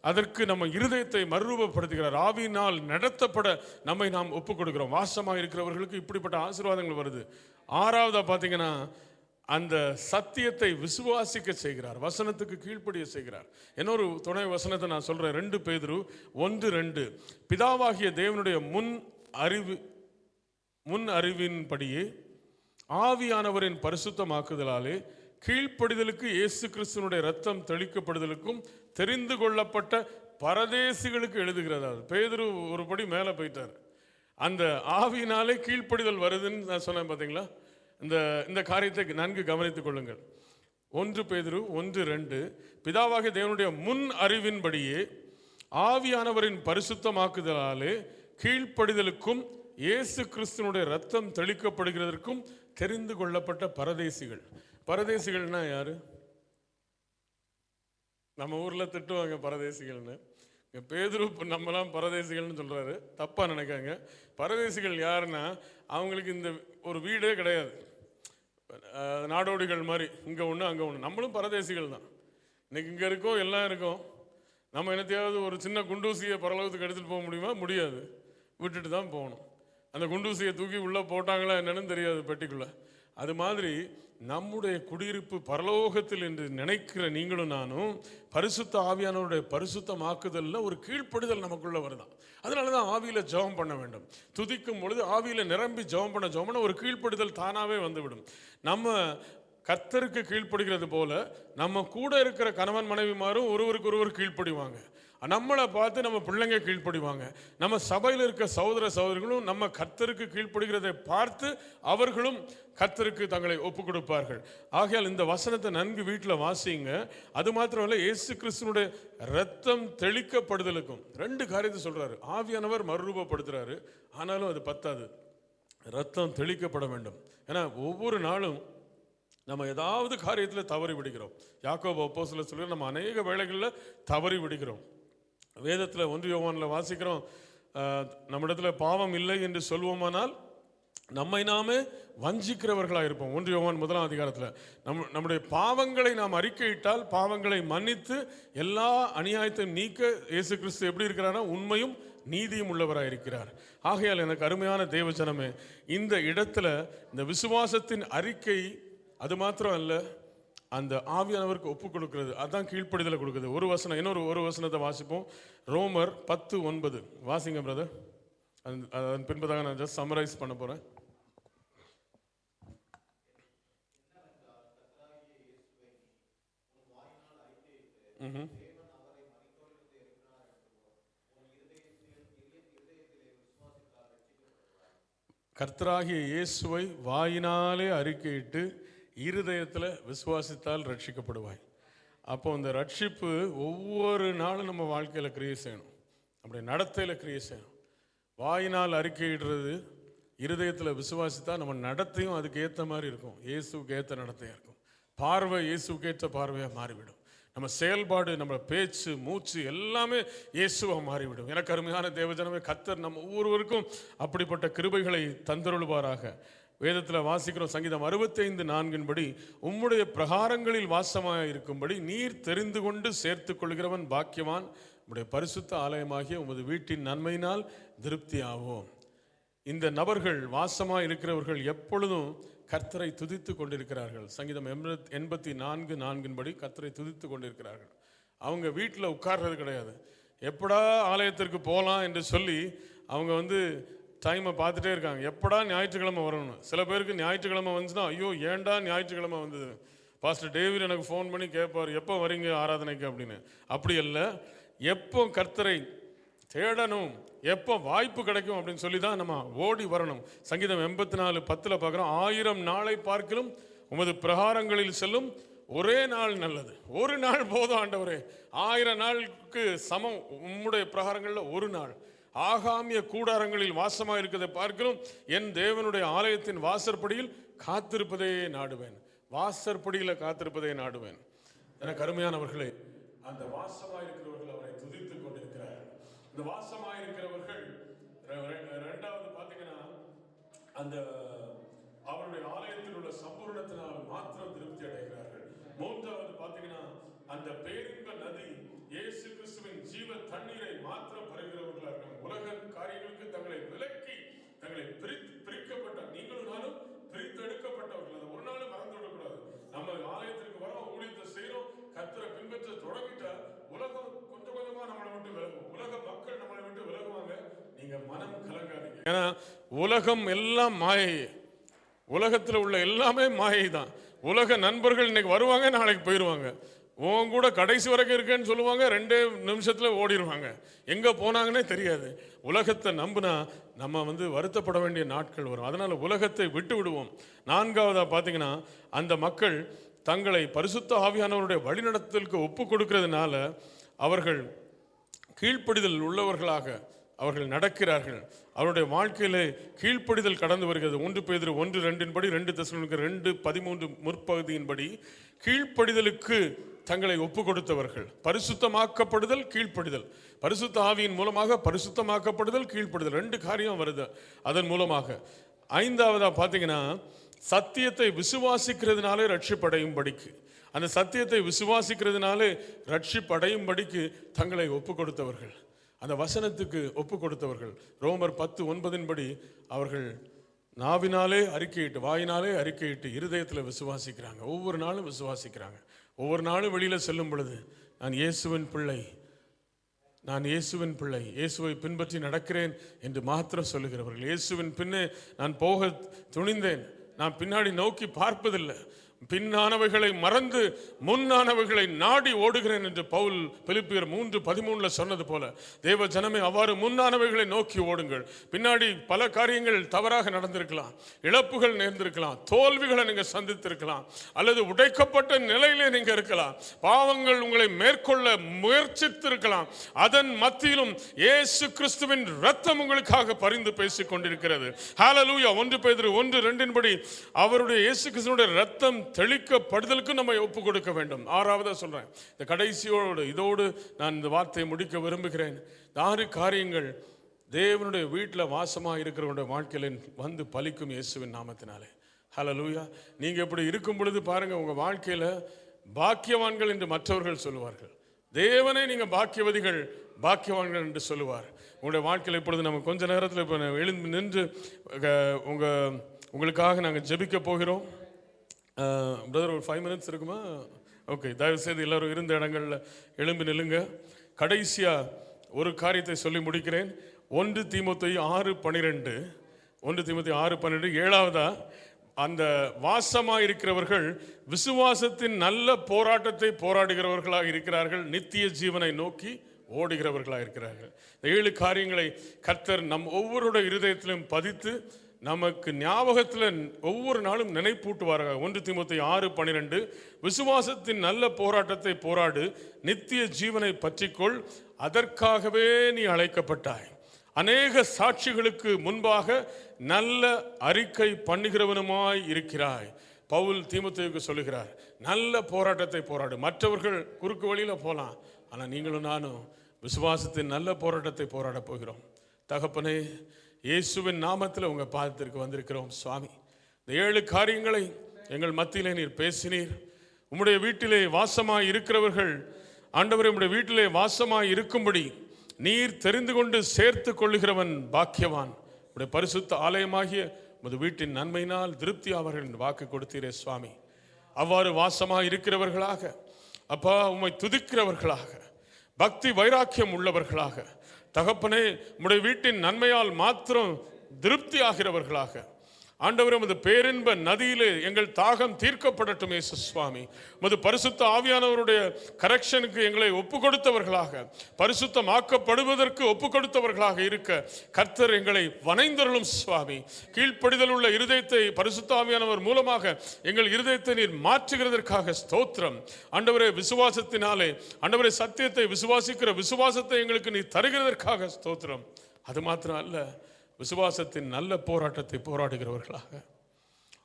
அதற்கு நம்ம இருதயத்தை மறுரூபப்படுத்துகிறார். ஆவியினால் நடத்தப்பட நம்மை நாம் ஒப்புக் கொடுக்கிறோம். வாசமாக இருக்கிறவர்களுக்கு இப்படிப்பட்ட ஆசீர்வாதங்கள் வருது. ஆறாவதா பார்த்தீங்கன்னா, அந்த சத்தியத்தை விசுவாசிக்க செய்கிறார், வசனத்துக்கு கீழ்ப்படிய செய்கிறார். இன்னொரு துணை வசனத்தை நான் சொல்றேன். 2 பேதுரு 1:2. பிதாவாகிய தேவனுடைய முன் அறிவின்படியே ஆவியானவரின் பரிசுத்தமாக்குதலாலே கீழ்ப்படிதலுக்கு இயேசு கிறிஸ்துனுடைய ரத்தம் தெளிக்கப்படுதலுக்கும் தெரிந்து கொள்ளப்பட்ட பரதேசிகளுக்கு எழுதுகிறதா. பேதுரு ஒரு படி மேலே போயிட்டார். அந்த ஆவியினாலே கீழ்ப்படிதல் வருதுன்னு நான் சொன்னேன் பார்த்தீங்களா. இந்த காரியத்தை நன்கு கவனித்துக் கொள்ளுங்கள். 1 பேதுரு 1:2. பிதாவாகிய தேவனுடைய முன் அறிவின்படியே ஆவியானவரின் பரிசுத்தமாக்குதலாலே கீழ்ப்படிதலுக்கும் இயேசு கிறிஸ்துனுடைய ரத்தம் தெளிக்கப்படுகிறதற்கும் தெரிந்து கொள்ளப்பட்ட பரதேசிகள். பரதேசிகள்னா யாரு? நம்ம ஊர்ல திட்டுவாங்க பரதேசிகள்னு. பேதுரு நம்மலாம் பரதேசிகள்னு சொல்றாரு, தப்பா நினைக்காங்க. பரதேசிகள் யாருன்னா, அவங்களுக்கு இந்த ஒரு வீடே கிடையாது, நாடோடிகள் மாதிரி, இங்க ஒண்ணு அங்க ஒண்ணு. நம்மளும் பரதேசிகள் தான். இன்னைக்கு இங்க இருக்கோம், எல்லாம் இருக்கோம். நம்ம என்னத்தையாவது ஒரு சின்ன குண்டூசியை பரலோகத்துக்கு எடுத்துட்டு போக முடியுமா? முடியாது, விட்டுட்டு தான் போகணும். அந்த குண்டூசியை தூக்கி உள்ள போட்டாங்களா என்னன்னு தெரியாது பெட்டிக்குள்ள. அது மாதிரி நம்முடைய குடியிருப்பு பரலோகத்தில் என்று நினைக்கிற நீங்களும் நானும் பரிசுத்த ஆவியானவருடைய பரிசுத்தமாக்குதல்ல ஒரு கீழ்ப்படுதல் நமக்குள்ள வருதான். அதனாலதான் ஆவியில ஜெபம் பண்ண வேண்டும். துதிக்கும் பொழுது ஆவியில நிரம்பி ஜெபம் பண்ண ஒரு கீழ்ப்படுதல் தானாவே வந்துவிடும். நம்ம கர்த்தருக்கு கீழ்ப்படுகிறது போல நம்ம கூட இருக்கிற கணவன் மனைவிமாரும் ஒருவருக்கு ஒருவர் கீழ்ப்படிவாங்க. நம்மளை பார்த்து நம்ம பிள்ளைங்க கீழ்ப்படிவாங்க. நம்ம சபையில் இருக்க சகோதர சகோதரிகளும் நம்ம கர்த்தருக்கு கீழ்ப்படுகிறதை பார்த்து அவர்களும் கர்த்தருக்கு தங்களை ஒப்பு கொடுப்பார்கள். ஆகையால் இந்த வசனத்தை நன்கு வீட்டில் வாசிங்க. அது மாத்திரமல்ல, இயேசு கிறிஸ்துனுடைய ரத்தம் தெளிக்கப்படுதலுக்கும் 2 காரியத்தை சொல்றாரு. ஆவியானவர் மறுரூபப்படுத்துறாரு, ஆனாலும் அது பத்தாது, ரத்தம் தெளிக்கப்பட வேண்டும். ஏன்னா ஒவ்வொரு நாளும் நம்ம ஏதாவது காரியத்தில் தவறி விடுகிறோம். யாக்கோபு அப்போஸ்தலர் சொல்ற, நம்ம அநேக வேளைகளில் தவறி விடுகிறோம். வேதத்தில் 1 யோவானில் வாசிக்கிறோம், நம்மிடத்துல பாவம் இல்லை என்று சொல்வோமானால் நம்மை நாமே வஞ்சிக்கிறவர்களாக இருப்போம். 1 யோவான் 1ஆம் அதிகாரத்தில் நம்முடைய பாவங்களை நாம் அறிக்கையிட்டால் பாவங்களை மன்னித்து எல்லா அநியாயத்தையும் நீக்க இயேசு கிறிஸ்து எப்படி இருக்கிறாரா? உண்மையும் நீதியும் உள்ளவராக இருக்கிறார். ஆகையால் எனக்கு அருமையான தேவஜனமே, இந்த இடத்துல இந்த விசுவாசத்தின் அறிக்கை அது மாத்திரம் அல்ல, அந்த ஆவியானவருக்கு ஒப்பு கொடுக்கிறது, அதான் கீழ்ப்படிதலை கொடுக்குது. ஒரு வசனம், இன்னொரு வசனத்தை வாசிப்போம். ரோமர் 10:9 வாசிங்க பிரதர். அதன் பின்பதாக நான் ஜஸ்ட் சம்மரைஸ் பண்ண போறேன். கர்த்தராகிய இயேசுவை வாயினாலே அறிக்கையிட்டு இருதயத்தில் விசுவாசித்தால் ரட்சிக்கப்படுவாய். அப்போ இந்த ரட்சிப்பு ஒவ்வொரு நாளும் நம்ம வாழ்க்கையில் கிரியை செய்யணும். நம்முடைய நடத்தையில் கிரியை செய்யணும். வாயினால் அறிக்கையிடுறது, இருதயத்தில் விசுவாசித்தா நம்ம நடத்தையும் அதுக்கு ஏற்ற மாதிரி இருக்கும். இயேசுக்கு ஏற்ற நடத்தையாக இருக்கும். பார்வை இயேசுக்கு ஏற்ற பார்வையாக மாறிவிடும். நம்ம செயல்பாடு, நம்ம பேச்சு, மூச்சு எல்லாமே இயேசுவாக மாறிவிடும். எனக்கு அருமையான தேவஜனமே, கர்த்தர் நம்ம ஒவ்வொருவருக்கும் அப்படிப்பட்ட கிருபைகளை தந்தருள்வாராக. வேதத்தில் வாசிக்கிறோம், சங்கீதம் 65:4 உம்முடைய பிரகாரங்களில் வாசமாக இருக்கும்படி நீர் தெரிந்து கொண்டு சேர்த்து கொள்கிறவன் பாக்கியவான். உம்முடைய பரிசுத்த ஆலயமாகிய உமது வீட்டின் நன்மையினால் திருப்தி ஆவோம். இந்த நபர்கள், வாசமாக இருக்கிறவர்கள் எப்பொழுதும் கர்த்தரை துதித்து கொண்டிருக்கிறார்கள். சங்கீதம் 84:4 கர்த்தரை துதித்து கொண்டிருக்கிறார்கள். அவங்க வீட்டில் உட்கார்றது கிடையாது. எப்படா ஆலயத்திற்கு போகலாம் என்று சொல்லி அவங்க டைமை பார்த்துட்டே இருக்காங்க. எப்படா ஞாயிற்றுக்கிழமை வரணும். சில பேருக்கு ஞாயிற்றுக்கிழமை வந்துச்சுன்னா, ஐயோ ஏன்டா ஞாயிற்றுக்கிழமை வந்தது, பாஸ்டர் டேவிட் எனக்கு ஃபோன் பண்ணி கேட்பார், எப்போ வரீங்க ஆராதனைக்கு அப்படின்னு. அப்படி இல்லை, எப்போ கர்த்தரை தேடணும், எப்போ வாய்ப்பு கிடைக்கும் அப்படின்னு சொல்லி தான் நம்ம ஓடி வரணும். சங்கீதம் 84:10 பார்க்குறோம், 1000 நாளை பார்க்கிலும் உமது பிரகாரங்களில் செல்லும் ஒரே நாள் நல்லது. ஒரு நாள் போதும் ஆண்டவரே, 1000 நாளுக்கு சமம் உம்முடைய பிரகாரங்களில் ஒரு நாள். ஆகாமிய கூடாரங்களில் வாசமாக இருக்கிறதை பார்க்கிலும் என் தேவனுடைய ஆலயத்தின் வாசற்படியில் காத்திருப்பதே நாடுவேன். வாசற்படியில் காத்திருப்பதே நாடுவேன். எனக்கு அருமையானவர்களே, அந்த வாசமாக இருக்கிறவர்கள் அவரை துதித்துக் கொண்டிருக்கிறார்கள். இந்த வாசமாக இருக்கிறவர்கள் இரண்டாவது பார்த்தீங்கன்னா, அந்த அவருடைய ஆலயத்தில் உள்ள சம்பூர்ணத்தினால் மாத்திரம் திருப்தி அடைகிறார்கள். மூன்றாவது பார்த்தீங்கன்னா, அந்த பேரின்ப நதி இயேசு கிறிஸ்துவின் ஜீவ தண்ணீரை மாத்திரம் பருகிறவர்களாக இருக்காங்க. உலக காரியங்களுக்கு தங்களை விலக்கி, தங்களை பிரிக்கப்பட்ட, நீங்களும் நானும் பிரித்தெடுக்கப்பட்டவர்கள். அதை ஒரு நாளும் மறந்து விடக்கூடாது. நம்ம ஆலயத்திற்கு வரோம், ஊழியத்தை செய்யறோம், கர்த்தரை பின்பற்ற தொடங்கிட்டா உலகம் கொஞ்சம் கொஞ்சமா நம்மளை விட்டு விலகும். உலக மக்கள் நம்மளை விட்டு விலகுவாங்க. நீங்க மனம் கலங்காதீங்க. ஏன்னா உலகம் எல்லாம் மாயை. உலகத்தில் உள்ள எல்லாமே மாயை தான். உலக நண்பர்கள் இன்னைக்கு வருவாங்க, நாளைக்கு போயிடுவாங்க. உன் கூட கடைசி வரைக்கும் இருக்கேன்னு சொல்லுவாங்க, 2 நிமிஷத்துல ஓடிடுவாங்க. எங்க போனாங்கன்னே தெரியாது. உலகத்தை நம்பினா நம்ம வருத்தப்பட வேண்டிய நாட்கள் வரும். அதனால உலகத்தை விட்டு விடுவோம். நான்காவதா பார்த்தீங்கன்னா, அந்த மக்கள் தங்களை பரிசுத்த ஆவியானவருடைய வழிநடத்தலுக்கு ஒப்பு கொடுக்கிறதுனால அவர்கள் கீழ்ப்படிதல் உள்ளவர்களாக அவர்கள் நடக்கிறார்கள். அவருடைய வாழ்க்கையிலே கீழ்ப்படிதல் கடந்து வருகிறது. 1 பேதுரு 1:2 2 தெசலோனிக்கர் 2:13 முற்பகுதியின்படி கீழ்ப்படிதலுக்கு தங்களை ஒப்பு கொடுத்தவர்கள். பரிசுத்தமாக்கப்படுதல், கீழ்ப்படிதல். பரிசுத்த ஆவியின் மூலமாக பரிசுத்தமாக்கப்படுதல், கீழ்ப்படிதல், 2 காரியம் வருது அதன் மூலமாக. ஐந்தாவதா பார்த்தீங்கன்னா, சத்தியத்தை விசுவாசிக்கிறதுனாலே ரட்சிப்படையும்படிக்கு, அந்த சத்தியத்தை விசுவாசிக்கிறதுனாலே ரட்சிப்படையும்படிக்கு தங்களை ஒப்பு கொடுத்தவர்கள், அந்த வசனத்துக்கு ஒப்பு கொடுத்தவர்கள். ரோமர் 10:9 அவர்கள் நாவினாலே அறிக்கையிட்டு, வாயினாலே அறிக்கையிட்டு, இருதயத்தில் விசுவாசிக்கிறாங்க. ஒவ்வொரு நாளும் விசுவாசிக்கிறாங்க. ஒவ்வொரு நாளும் வெளியில் செல்லும் பொழுது, நான் இயேசுவின் பிள்ளை, நான் இயேசுவின் பிள்ளை, இயேசுவை பின்பற்றி நடக்கிறேன் என்று மாத்திரம் சொல்லுகிறவர்கள். இயேசுவின் பின்னே நான் போக துணிந்தேன், நான் பின்னாடி நோக்கி பார்ப்பதில்லை, பின்னானவைகளை மறந்து முன்னானவைகளை நாடி ஓடுகிறேன் என்று பவுல் பிலிப்பியர் 3:13 சொன்னது போல, தேவ ஜனமே அவ்வாறு முன்னானவைகளை நோக்கி ஓடுங்கள். பின்னாடி பல காரியங்கள் தவறாக நடந்திருக்கலாம், இழப்புகள் நேர்ந்திருக்கலாம், தோல்விகளை நீங்க சந்தித்திருக்கலாம், அல்லது உடைக்கப்பட்ட நிலையிலே நீங்க இருக்கலாம், பாவங்கள் உங்களை மேற்கொள்ள முயற்சித்திருக்கலாம். அதன் மத்தியிலும் இயேசு கிறிஸ்துவின் இரத்தம் உங்களுக்காக பரிந்து பேசிக் கொண்டிருக்கிறது. ஹல்லேலூயா. 1 பேதுரு 1:2 அவருடைய இயேசு கிறிஸ்துவினுடைய இரத்தம் தெளிக்கப்படுதலுக்கு நம்ம ஒப்பு கொடுக்க வேண்டும். ஆறாவதா சொல்றேன், இந்த கடைசியோடு இதோடு நான் இந்த வார்த்தையை முடிக்க விரும்புகிறேன். 6 காரியங்கள் தேவனுடைய வீட்டில் வாசமாக இருக்கிறவருடைய வாழ்க்கையில் பலிக்கும் இயேசுவின் நாமத்தினாலே. ஹல்லேலூயா. நீங்க எப்படி இருக்கும் பொழுது பாருங்க, உங்க வாழ்க்கையில பாக்கியவான்கள் என்று மற்றவர்கள் சொல்லுவார்கள். தேவனை நீங்க பாக்கியவதிகள், பாக்கியவான்கள் என்று சொல்லுவார். உங்களுடைய வாழ்க்கையில் இப்பொழுது நம்ம கொஞ்ச நேரத்தில் இப்போ எழுந்து நின்று உங்களுக்காக நாங்கள் ஜெபிக்க போகிறோம். பிரதர், ஒரு 5 minutes இருக்குமா? ஓகே, தயவுசெய்து எல்லாரும் இருந்த இடங்களில் எழும்பி நில்லுங்க. கடைசியா ஒரு காரியத்தை சொல்லி முடிக்கிறேன். 1 தீமோத்தேயு 6:12 1 தீமோத்தேயு 6:12 ஏழாவதா, அந்த வாசமாக இருக்கிறவர்கள் விசுவாசத்தின் நல்ல போராட்டத்தை போராடுகிறவர்களாக இருக்கிறார்கள், நித்திய ஜீவனை நோக்கி ஓடுகிறவர்களாக இருக்கிறார்கள். 7 காரியங்களை கர்த்தர் நம் ஒவ்வொருடைய இருதயத்திலும் பதித்து நமக்கு ஞாபகத்தில் ஒவ்வொரு நாளும் நினைப்பூட்டுவார்கள். 1 தீமோத்தேயு 6:12 விசுவாசத்தின் நல்ல போராட்டத்தை போராடு, நித்திய ஜீவனை பற்றிக்கொள், அதற்காகவே நீ அழைக்கப்பட்டாய். அநேக சாட்சிகளுக்கு முன்பாக நல்ல அறிக்கை பண்ணுகிறவனுமாய் இருக்கிறாய். பவுல் தீமோத்தேயுவுக்கு சொல்லுகிறார், நல்ல போராட்டத்தை போராடு. மற்றவர்கள் குறுக்கு வழியில போலாம், ஆனால் நீங்களும் நானும் விசுவாசத்தின் நல்ல போராட்டத்தை போராட போகிறோம். தகப்பனே, இயேசுவின் நாமத்தில் உங்க பாதத்திற்கு வந்திருக்கிறோம் சுவாமி. இந்த 7 காரியங்களை எங்கள் மத்தியிலே நீர் பேசினீர். உம்முடைய வீட்டிலே வாசமாய் இருக்கிறவர்கள் ஆண்டவரே, உம்முடைய வீட்டிலே வாசமாய் இருக்கும்படி நீர் தெரிந்து கொண்டு சேர்த்து கொள்ளுகிறவன் பாக்கியவான். உடைய பரிசுத்த ஆலயமாகிய உமது வீட்டின் நன்மையினால் திருப்தி அவர்கள் வாக்கு கொடுத்தீரே சுவாமி. அவ்வாறு வாசமாய் இருக்கிறவர்களாக அப்பா, உம்மை துதிக்கிறவர்களாக, பக்தி வைராக்கியம் உள்ளவர்களாக, தகப்பனே உம்முடைய வீட்டின் நன்மையால் மாத்திரம் திருப்தி ஆகிறவர்களாக, ஆண்டவரே உமது பேரின்ப நதியிலே எங்கள் தாகம் தீர்க்கப்படட்டும் இயேசு சுவாமி. உமது பரிசுத்த ஆவியானவருடைய கரெக்ஷனுக்கு எங்களை ஒப்பு கொடுத்தவர்களாக, பரிசுத்தமாக்கப்படுவதற்கு ஒப்பு கொடுத்தவர்களாக இருக்க கர்த்தர் எங்களை வணைந்தருளும் சுவாமி. கீழ்ப்படிதல் உள்ள இருதயத்தை பரிசுத்த ஆவியானவர் மூலமாக எங்கள் இருதயத்தை நீர் மாற்றுகிறதற்காக ஸ்தோத்திரம். ஆண்டவரே, விசுவாசத்தினாலே ஆண்டவரே சத்தியத்தை விசுவாசிக்கிற விசுவாசத்தை எங்களுக்கு நீர் தருகிறதற்காக ஸ்தோத்திரம். அது மாத்திரம் அல்ல, விசுவாசத்தின் நல்ல போராட்டத்தை போராடுகிறவர்களாக,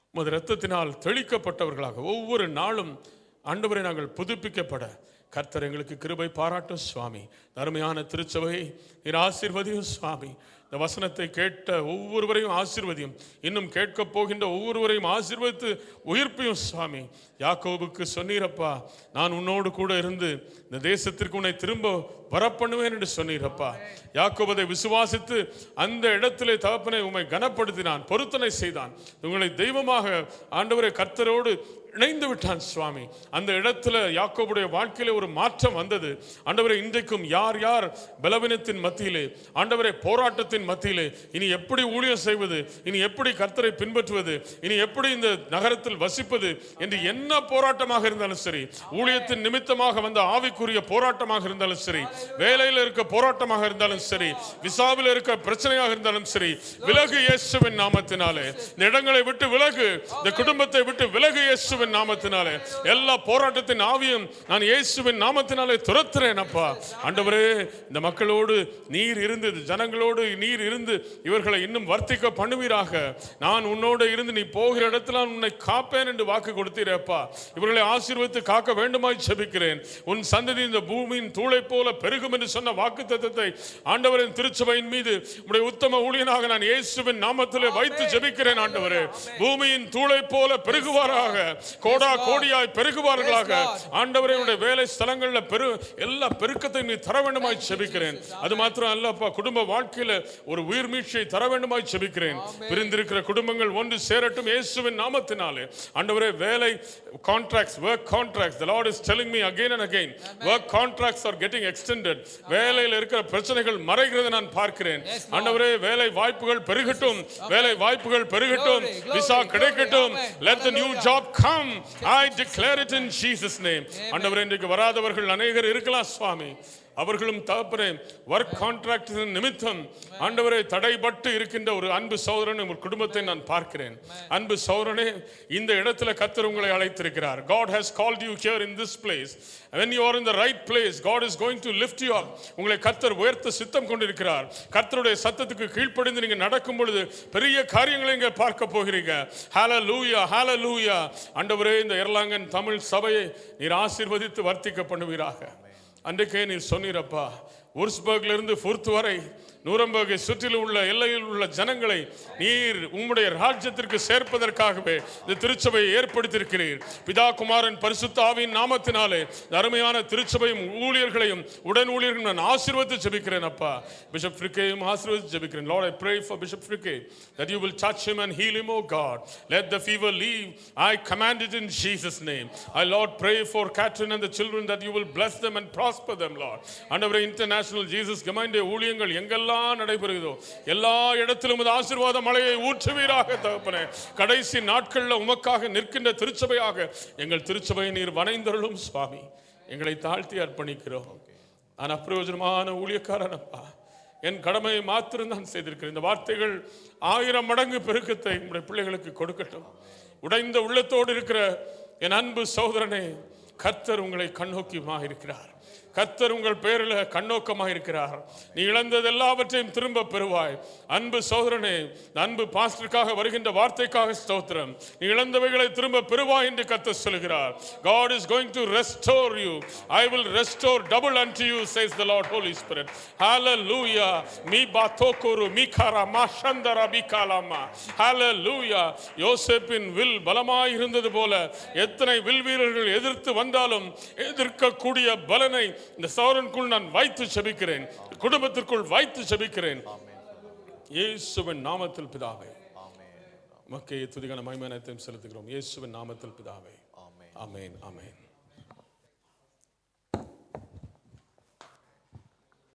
உமது இரத்தத்தினால் தெளிக்கப்பட்டவர்களாக ஒவ்வொரு நாளும் ஆண்டவரை நாங்கள் புதுப்பிக்கப்பட கர்த்தர் எங்களுக்கு கிருபை பாராட்டும் சுவாமி. அருமையான திருச்சபை நீர் ஆசீர்வதியும் சுவாமி. இந்த வசனத்தை கேட்ட ஒவ்வொருவரையும் ஆசீர்வதியும், இன்னும் கேட்க போகின்ற ஒவ்வொருவரையும் ஆசீர்வதித்து உயிர்ப்பையும் சுவாமி. யாக்கோபுக்கு சொன்னீரப்பா, நான் உன்னோடு கூட இருந்து இந்த தேசத்திற்கு உன்னை திரும்ப வரப்பண்ணுவேன் என்று சொன்னீரப்பா. யாக்கோபதை விசுவாசித்து அந்த இடத்திலே தகப்பனை உம்மை கனப்படுத்தினான், பொருத்தனை செய்தான். உங்களை தெய்வமாக ஆண்டவரை கர்த்தரோடு இணைந்து விட்டான் சுவாமி. அந்த இடத்துல யாக்கோபுடைய வாழ்க்கையில ஒரு மாற்றம் வந்தது. ஆண்டவரே, இன்றைக்கும் யார் யார் பலவீனத்தின் மத்தியிலே, ஆண்டவரே போராட்டத்தின் மத்தியிலே, இனி எப்படி ஊழியம் செய்வது, இனி எப்படி கர்த்தரை பின்பற்றுவது, இனி எப்படி இந்த நகரத்தில் வசிப்பது என்று என்ன போராட்டமாக இருந்தாலும் சரி, ஊழியத்தின் நிமித்தமாக வந்த ஆவிக்குரிய போராட்டமாக இருந்தாலும் சரி, வேலையில் இருக்க போராட்டமாக இருந்தாலும் சரி, விசாவில் இருக்க பிரச்சனையாக இருந்தாலும் சரி, விலகு இயேசுவின் நாமத்தினாலே. இந்த இடங்களை விட்டு விலகு, இந்த குடும்பத்தை விட்டு விலகு இயேசுவின் நாமத்தினாலே. எல்லா போராட்டத்தின் ஆவியும் நான் இயேசுவின் நாமத்தினாலே துரத்துறேன் அப்பா. ஆண்டவரே, இந்த மக்களோடு நீர் இருந்து, ஜனங்களோடு நீர் இருந்து இவர்களை இன்னும் வர்த்திக்க பண்ணுவீராக. நான் உன்னோடு இருந்து நீ போகிற இடத்துல உன்னை காப்பேன் என்று வாக்கு கொடுத்தீரப்பா. இவர்களை ஆசீர்வதித்து காக்க வேண்டுமாய் ஜெபிக்கிறேன். உன் சந்ததி இந்த பூமியின் தூளை போல பெருகும் என்று சொன்ன வாக்குத்தத்தத்தை ஆண்டவரின் திருச்சபையின் மீது உம்முடைய உத்தம ஊழியனாக நான் இயேசுவின் நாமத்திலே வைத்து ஜெபிக்கிறேன். ஆண்டவரே, பூமியின் தூளை போல பெருகுவாராக, கோடா கோடியாய் பெருகுவார்களாக. ஆண்டவரே, வேலை ஸ்தலங்களில் எல்லா பெருக்கத்தை நீ தர வேண்டுமாய் ஜெபிக்கிறேன். அது மாத்திரம் அல்லப்பா, குடும்ப வாழ்க்கையில ஒரு உயிர் மீட்சியை தர வேண்டுமாய் ஜெபிக்கிறேன். பிரிந்திருக்கிற குடும்பங்கள் ஒன்று சேரட்டும் இயேசுவின் நாமத்தினாலே. ஆண்டவரே, வேலை contracts, work contracts, the Lord is telling me again and again, work contracts are getting extended. வேலையில் இருக்கிற பிரச்சனைகள் மறைகிறது நான் பார்க்கிறேன். ஆண்டவரே, வேலை வாய்ப்புகள் பெருகட்டும், வேலை வாய்ப்புகள் பெருகட்டும், விசா கிடைக்கட்டும். Let the new job come. I declare it in Jesus name. ஆண்டவரே, இன்றைக்கு வராதவர்கள் அநேகர் இருக்கலாம் சுவாமி. அவர்களும் தகப்பனே, ஒர்க் கான்ட்ராக்ட் நிமித்தம் ஆண்டவரே தடைபட்டு இருக்கின்ற ஒரு அன்பு சகோதரன் ஒரு குடும்பத்தை நான் பார்க்கிறேன். அன்பு சகோதரனே, இந்த இடத்துல கர்த்தர் உங்களை அழைத்திருக்கிறார். God has called you here in this place. When you are in the right place, God is going to lift you up. உங்களை கர்த்தர் உயர்த்த சித்தம் கொண்டிருக்கிறார். கர்த்தருடைய சத்தத்துக்கு கீழ்ப்படிந்து நீங்க நடக்கும் பொழுது பெரிய காரியங்களை இங்க பார்க்க போகிறீங்க. ஹalleluya, ஹalleluya. ஆண்டவரே, இந்த எர்லாங்கன் தமிழ் சபையை நீர் ஆசீர்வதித்து வர்த்திக்க பண்ணுவீராக. அன்றைக்கே நீர் சொன்னீரப்பா, உர்ஸ்பர்க்ல இருந்து ஃபுர்த் வரை நூரம்பர்கை சுற்றிலும் உள்ள எல்லையில் உள்ள ஜனங்களை நீர் உம்முடைய ராஜ்யத்திற்கு சேர்ப்பதற்காகவே இந்த திருச்சபையை ஏற்படுத்தியிருக்கிறீர். பிதா குமாரன் பரிசுத்த ஆவியின் நாமத்தினாலே அருமையான திருச்சபையும் ஊழியர்களையும் உடன் ஊழியர்களையும் நான் ஆசீர்வதித்து ஜெபிக்கிறேன் அப்பா. பிஷப் ஃப்ரிகேயும் ஆசீர்வதித்து ஜெபிக்கிறேன். Lord, I pray for Bishop Frike that you will touch him and heal him, oh God. Let the fever leave. I command it in Jesus name. I, Lord, pray for Catherine and the children that you will bless them and prosper them, Lord. Under International Jesus Gemeinde ஊழியங்கள் எங்கெல்லாம் நடைபெறுகிறதோ எல்லா இடத்திலும் ஆசீர்வாத மழையை ஊற்றுவீராக தகப்பனே. கடைசி நாட்களில் உமக்காக நிற்கின்ற திருச்சபையாக எங்கள் திருச்சபையை நீர் வணைந்தருளும் சுவாமி. எங்களை தாழ்த்தி அர்ப்பணிக்கிறோம். நான் அப்பிரயோஜனமான ஊழியக்காரன் அப்பா. என் கடமையை மாத்திரம் நான் செய்திருக்கிறேன். இந்த வார்த்தைகள் 1000 மடங்கு பெருக்கத்தை உங்களுடைய பிள்ளைகளுக்கு கொடுக்கட்டும். உடைந்த உள்ளத்தோடு இருக்கிற என் அன்பு சகோதரனே, கர்த்தர் உங்களை கண்ணோக்கியமாக இருக்கிறார். கர்த்தர் உங்கள் பேரில் கண்ணோக்கமாக இருக்கிறார். நீ இழந்தது எல்லாவற்றையும் திரும்ப பெறுவாய். அன்பு சகோதரனே, அன்பு பாஸ்டருக்காக வருகின்ற வார்த்தைக்காக ஸ்தோத்திரம். நீ இழந்தவைகளை திரும்ப பெறுவாய் என்று கர்த்தர் சொல்கிறார். God is going to restore you. I will restore double unto you, says the Lord Holy Spirit. Hallelujah. Mi batokuru mikara mashandara bikalama. Hallelujah. யோசேப்பின் வில் பலமாய் இருந்தது போல எத்தனை வில் வீரர்கள் எதிர்த்து வந்தாலும் எதிர்க்கக்கூடிய பலனை இந்த சௌரனுக்குள் நான் வைத்து செபிக்கிறேன், குடும்பத்திற்குள் வைத்து செபிக்கிறேன். இயேசுவின் நாமத்தில் பிதாவே, உமக்கே துதியான மகிமையையும் செலுத்துகிறோம். இயேசுவின் நாமத்தில் பிதாவே. ஆமென், ஆமென்.